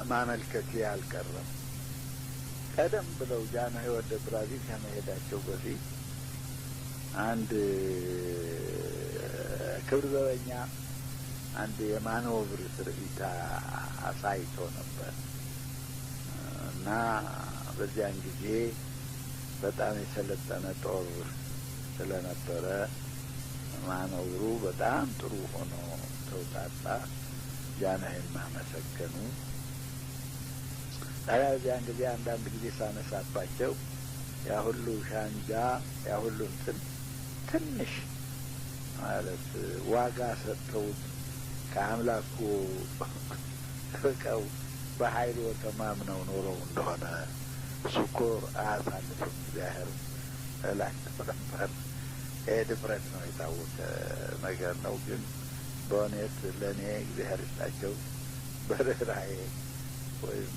ማመልከቴ አልቀረም። ቀደም ብለው ጃንሆይ ወደ ብራዚል ከመሄዳቸው በፊት አንድ ክብር ዘበኛ አንድ የማኖቨር ትርኢት አሳይቶ ነበር እና በዚያን ጊዜ በጣም የሰለጠነ ጦር ስለነበረ ማኖቨሩ በጣም ጥሩ ሆኖ ተውጣጣ። ጃንሆይን ማመሰገኑ ታዲያ በዚያን ጊዜ አንዳንድ ጊዜ ሳነሳባቸው ያ ሁሉ ሻንጃ ያ ሁሉ ትንሽ ማለት ዋጋ ሰጥተውት ከአምላኩ ርቀው በኃይል ተማምነው ኖረው እንደሆነ እሱ እኮ አያሳልፍም እግዚአብሔር እላቸው ነበር። ይህ ድፍረት ነው፣ የታወቀ ነገር ነው። ግን በእውነት ለእኔ እግዚአብሔር ይስጣቸው በርህራሄ ወይም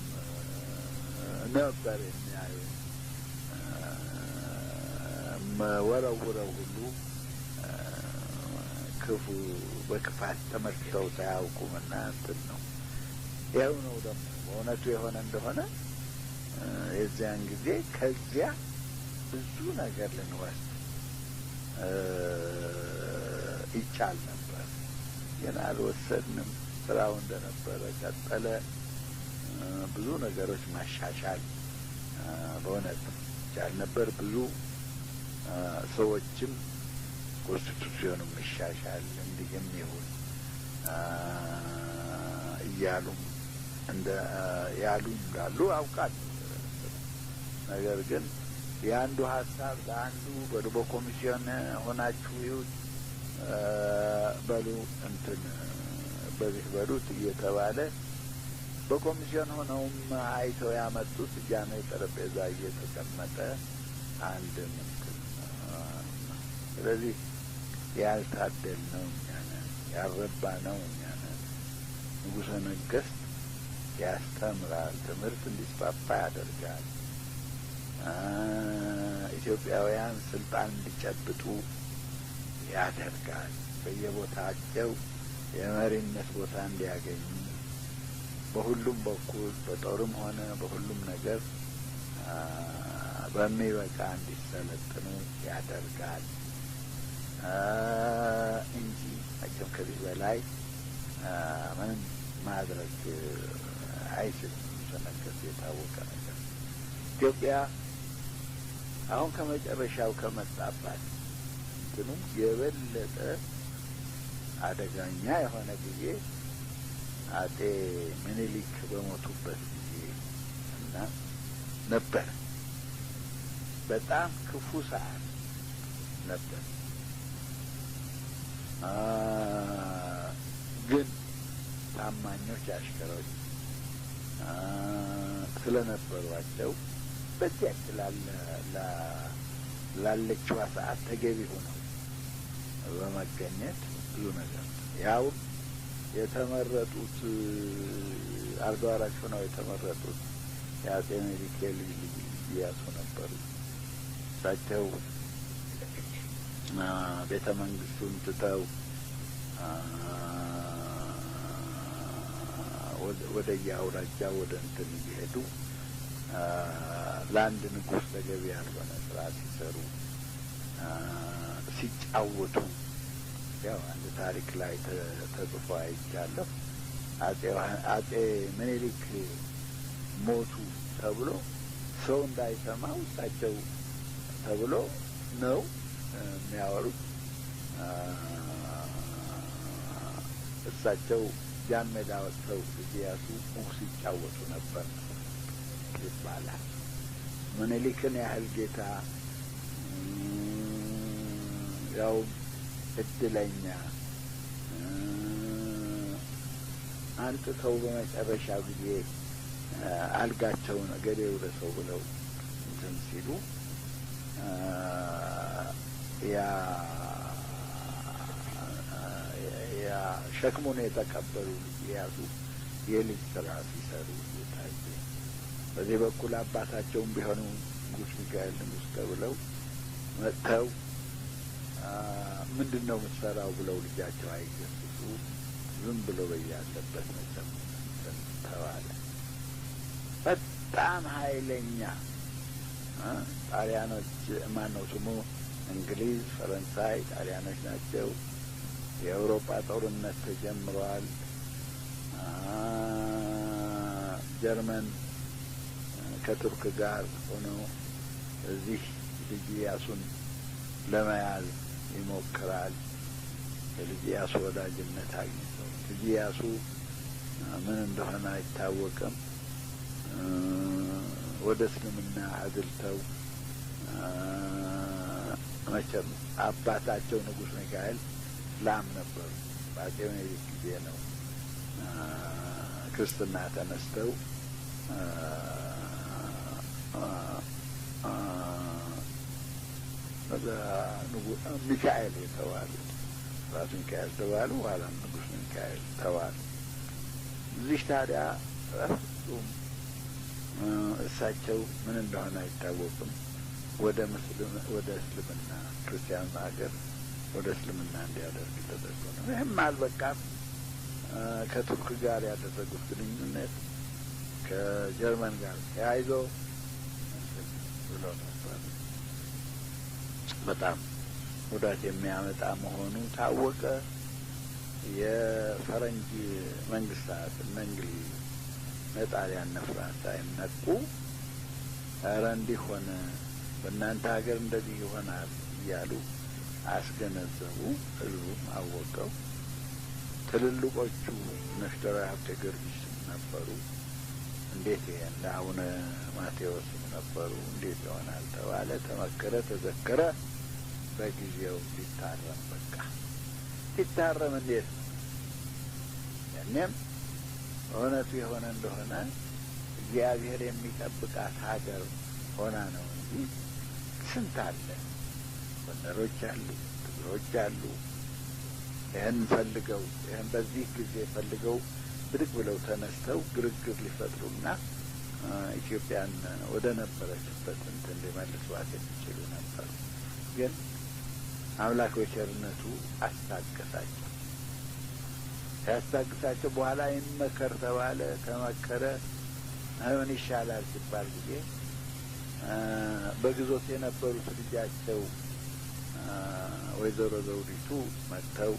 ነበር የሚያዩ መወረውረው ሁሉ ክፉ በክፋት ተመልክተው ሳያውቁምና እንትን ነው። ይኸው ነው ደግሞ በእውነቱ የሆነ እንደሆነ የዚያን ጊዜ ከዚያ ብዙ ነገር ልንወስድ ይቻል ነበር፣ ግን አልወሰድንም። ስራው እንደነበረ ቀጠለ። ብዙ ነገሮች ማሻሻል በእውነት ይቻል ነበር። ብዙ ሰዎችም ኮንስቲቱሽኑ ይሻሻል እንዲህም ይሁን እያሉም ያሉ እንዳሉ አውቃለሁ። ነገር ግን የአንዱ ሀሳብ ለአንዱ በልቦ ኮሚሽን ሆናችሁ ይሁን በሉ እንትን በዚህ በሉት እየተባለ በኮሚሽን ሆነውም አይተው ያመጡት ጃንሆይ ጠረጴዛ እየተቀመጠ አንድ እንትን ስለዚህ ያልታደል ነው እኛ ነን፣ ያልረባ ነው እኛ ነን። ንጉሠ ነገሥት ያስተምራል፣ ትምህርት እንዲስፋፋ ያደርጋል፣ ኢትዮጵያውያን ስልጣን እንዲጨብጡ ያደርጋል፣ በየቦታቸው የመሪነት ቦታ እንዲያገኙ በሁሉም በኩል በጦርም ሆነ በሁሉም ነገር በሚበቃ እንዲሰለጥኑ ያደርጋል እንጂ መቼም ከዚህ በላይ ምንም ማድረግ አይችልም። ሰነከት የታወቀ ነገር ኢትዮጵያ አሁን ከመጨረሻው ከመጣባት እንትኑ የበለጠ አደገኛ የሆነ ጊዜ አጤ ምኒልክ በሞቱበት ጊዜ እና ነበር። በጣም ክፉ ሰዓት ነበር። ግን ታማኞች አሽከሮች ስለነበሯቸው በዚያች ላለችዋ ሰዓት ተገቢ ሆነው በመገኘት ብዙ ነገር ያው የተመረጡት አልጋ ወራሽ ሆነው የተመረጡት የአጼ ምኒልክ ልጅ ኢያሱ ነበሩ። እሳቸው ቤተ መንግስቱን ትተው ወደ የአውራጃ ወደ እንትን እየሄዱ ለአንድ ንጉሥ ተገቢ ያልሆነ ስራ ሲሰሩ ሲጫወቱ ያው አንድ ታሪክ ላይ ተጽፎ አይቻለሁ። አጼ ምኒልክ ሞቱ ተብሎ ሰው እንዳይሰማው እሳቸው ተብሎ ነው የሚያወሩት። እሳቸው ጃን ሜዳ ወጥተው ኢያሱ ሙክ ሲጫወቱ ነበር ይባላል። ምኒልክን ያህል ጌታ ያው እድለኛ አንጥተው በመጨረሻው ጊዜ አልጋቸውን እገሌ ውረሰው ብለው እንትን ሲሉ ያ ሸክሙን የተቀበሉ ኢያሱ የልጅ ስራ ሲሰሩ ታየ። በዚህ በኩል አባታቸውም ቢሆኑ ንጉሥ ሚካኤል ንጉሥ ተብለው መጥተው ምንድን ነው የምትሰራው ብለው ልጃቸው አይገስጹ ዝም ብሎ በያለበት መቼም ተባለ። በጣም ኃይለኛ ጣሊያኖች ማነው ስሙ እንግሊዝ፣ ፈረንሳይ ጣሊያኖች ናቸው። የአውሮፓ ጦርነት ተጀምሯል። ጀርመን ከቱርክ ጋር ሆኖ እዚህ ልጅ ኢያሱን ለመያዝ ይሞክራል። የልጅ ኢያሱ ወዳጅነት አግኝተው ልጅ ኢያሱ ምን እንደሆነ አይታወቅም። ወደ እስልምና አድልተው መቼም አባታቸው ንጉሥ ሚካኤል ላም ነበሩ። በአፄ ምኒልክ ጊዜ ነው ክርስትና ተነስተው ሚካኤል የተባሉ ራሱ ሚካኤል ተባሉ። ኋላም ንጉሥ ሚካኤል ተባሉ። እዚህ ታዲያ ፍጹም እሳቸው ምን እንደሆነ አይታወቅም ወደ እስልምና ክርስቲያን ሀገር ወደ እስልምና እንዲያደርግ ተደርጎ ነው። ይህም አልበቃም። ከቱርክ ጋር ያደረጉት ግንኙነት ከጀርመን ጋር ተያይዞ ብሎ ነበር። በጣም ጉዳት የሚያመጣ መሆኑ ታወቀ። የፈረንጅ መንግስታት እነ እንግሊዝ ጣሊያን እነ ፍራንስ ሳይነቁ ኧረ እንዲህ ሆነ በእናንተ ሀገር እንደዚህ ይሆናል እያሉ አስገነዘቡ። ህዝቡም አወቀው። ትልልቆቹ ነሽተራ ሀብተ ጊዮርጊስ ነበሩ። እንዴት ይሄ እንደ አቡነ ማቴዎስም ነበሩ። እንዴት ይሆናል ተባለ፣ ተመከረ፣ ተዘከረ። በጊዜው ሊታረም በቃ ሊታረም እንዴት ነው? ያኔም እውነቱ የሆነ እንደሆነ እግዚአብሔር የሚጠብቃት ሀገር ሆና ነው እንጂ ስንት አለ። ጎንደሮች አሉ፣ ትግሮች አሉ። ይህን ፈልገው ይህን በዚህ ጊዜ ፈልገው ብድግ ብለው ተነስተው ግርግር ሊፈጥሩና ኢትዮጵያን ወደ ነበረችበት እንትን ሊመልሷት የሚችሉ ነበሩ። ግን አምላክ በቸርነቱ አስታገሳቸው። ያስታግሳቸው በኋላ ይመከር ተባለ። ተመከረ። ምን ይሻላል ሲባል ጊዜ በግዞት የነበሩት ልጃቸው ወይዘሮ ዘውዲቱ መጥተው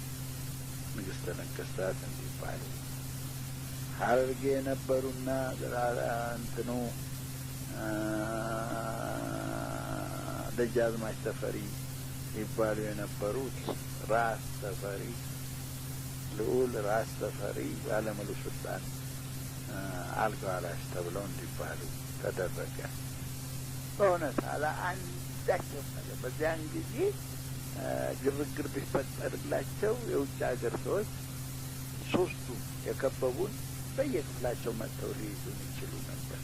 ንግሥተ ነገሥታት እንዲባሉ፣ ሐረርጌ የነበሩና እንትኑ ደጃዝማች ተፈሪ ይባሉ የነበሩት ራስ ተፈሪ ልዑል ራስ ተፈሪ ባለሙሉ ስልጣን አልጋ ወራሽ ተብለው እንዲባሉ ተደረገ። በእውነት አለ አንዳቸው ነገር በዚያን ጊዜ ግርግር ቢፈጠርላቸው የውጭ ሀገር ሰዎች ሶስቱ የከበቡን በየክፍላቸው መጥተው ሊይዙን ይችሉ ነበር።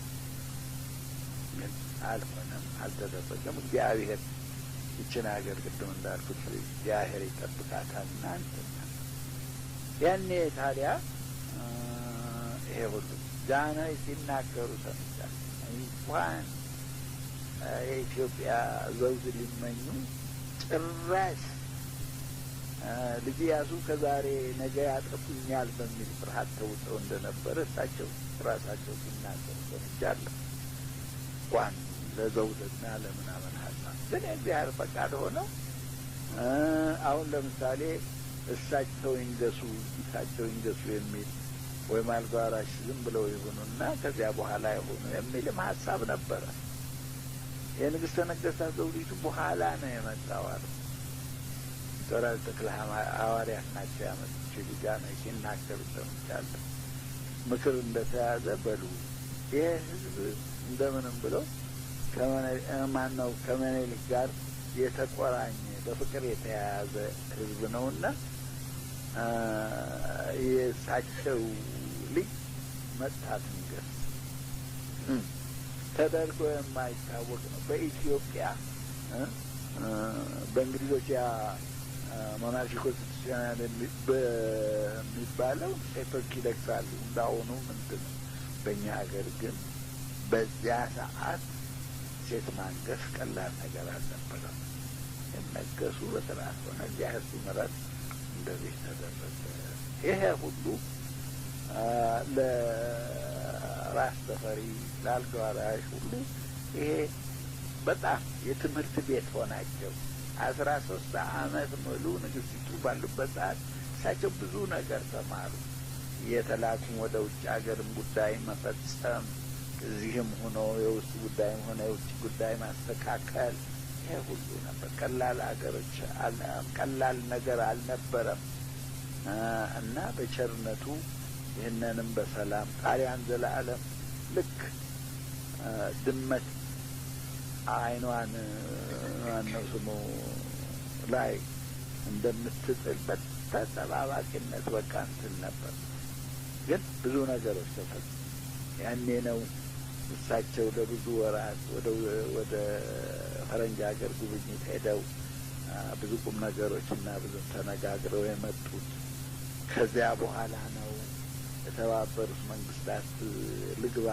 ግን አልሆነም፣ አልተደረገም። እግዚአብሔር ይችን ሀገር ቅድም እንዳልኩት እግዚአብሔር ይጠብቃታል። እናንተና ያኔ ታዲያ ይሄ ሁሉ ጃንሆይ ሲናገሩ ሰምቻለሁ። እንኳን የኢትዮጵያ ዘውድ ሊመኙ ጭራሽ ልጅ ኢያሱ ከዛሬ ነገ ያጠፉኛል በሚል ፍርሃት ተውጠው እንደነበረ እሳቸው ራሳቸው ሲናገሩ ሰምቻለሁ። እንኳን ለዘውድና ለምናምን ሀሳብ ግን የእግዚአብሔር ፈቃድ ሆነው አሁን ለምሳሌ እሳቸው ይንገሱ እሳቸው ይንገሱ የሚል ወይም አልጋ ወራሽ ዝም ብለው ይሁኑና ከዚያ በኋላ ይሁኑ የሚልም ሀሳብ ነበረ። የንግሥተ ነገሥታት ዘውዲቱ በኋላ ነው የመጣው አሉ። ዶክተር ተክለ ሐዋርያት ናቸው ያመጡት። ልጃ ነው ሲናገሩ ሰምቻለሁ። ምክር እንደተያዘ በሉ ይሄ ህዝብ እንደምንም ብለው ማን ነው ከምኒልክ ጋር የተቆራኘ በፍቅር የተያያዘ ህዝብ ነውና የእሳቸው ልጅ መጥታት ንገስ ተደርጎ የማይታወቅ ነው። በኢትዮጵያ በእንግሊዞች ያ ሞናርኪ ኮንስቲቱሽናል በሚባለው ሴቶች ይደግሳሉ እንዳሁኑ ምንድን ነው። በእኛ ሀገር ግን በዚያ ሰዓት ሴት ማንገስ ቀላል ነገር አልነበረም። የነገሱ በስርዓት ሆነ። እግዚአብሔር ሲምረት እንደዚህ ተደረገ። ይሄ ሁሉ ለራስ ተፈሪ ለአልጋ ወራሽ ሁሉ ይሄ በጣም የትምህርት ቤት ሆናቸው። 13 ዓመት ሙሉ ንግስቲቱ ባሉበት ሰዓት እሳቸው ብዙ ነገር ተማሩ። የተላኩም ወደ ውጭ ሀገርም ጉዳይ መፈጸም፣ እዚህም ሆኖ የውስጥ ጉዳይም ሆነ የውጭ ጉዳይ ማስተካከል፣ ይሄ ሁሉ ነበር። ቀላል ሀገሮች ቀላል ነገር አልነበረም እና በቸርነቱ ይህንንም በሰላም ጣሊያን ዘለዓለም ልክ ድመት አይኗን ማነው ስሙ ላይ እንደምትጥልበት ተጠባባቂነት በቃ እንትን ነበር። ግን ብዙ ነገሮች ተፈጸሙ። ያኔ ነው እሳቸው ለብዙ ወራት ወደ ፈረንጅ ሀገር ጉብኝት ሄደው ብዙ ቁም ነገሮች እና ብዙ ተነጋግረው የመጡት። ከዚያ በኋላ ነው የተባበሩት መንግስታት ልግባ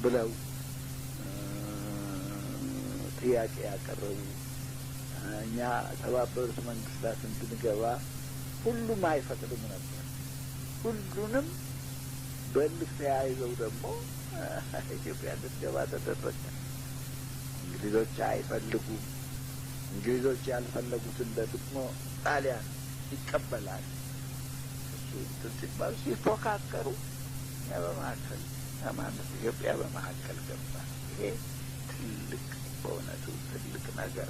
ብለው ጥያቄ ያቀረቡ። እኛ የተባበሩት መንግስታት እንድንገባ ሁሉም አይፈቅድም ነበር። ሁሉንም በልክ ተያይዘው ደግሞ ኢትዮጵያ እንድትገባ ተደረገ። እንግሊዞች አይፈልጉም። እንግሊዞች ያልፈለጉትን ደግሞ ጣሊያን ይቀበላል። እሱ ሲባል ሲፎካከሩ በመካከል ማለት ኢትዮጵያ በመካከል ገባ። ይሄ ትልቅ በእውነቱ ትልቅ ነገር።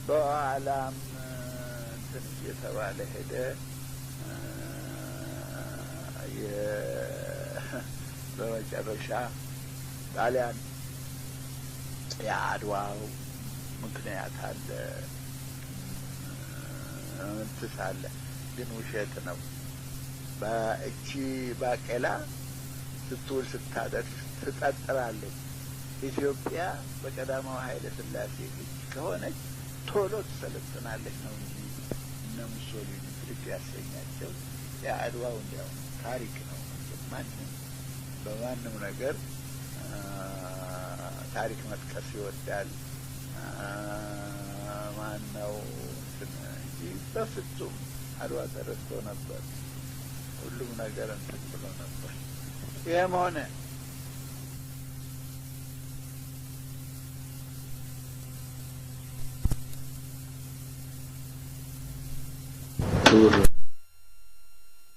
በኋላም እንትን እየተባለ ሄደ። በመጨረሻ ጣሊያን የአድዋው ምክንያት አለ እንትስ አለ፣ ግን ውሸት ነው። በእቺ ባቄላ ስትውል ስታደር ትጠጥራለች። ኢትዮጵያ በቀዳማዊ ኃይለ ሥላሴ እጅ ከሆነች ቶሎ ትሰለጥናለች ነው እንጂ እነ ሙሶሊኒ ልብ ያሰኛቸው የአድዋው እንዲያው ታሪክ ነው። ማንም በማንም ነገር ታሪክ መጥቀስ ይወዳል። ማነው እንጂ በፍጹም አድዋ ተረስቶ ነበር። ሁሉም ነገር እንትን ብሎ ነበር። ይህም ሆነ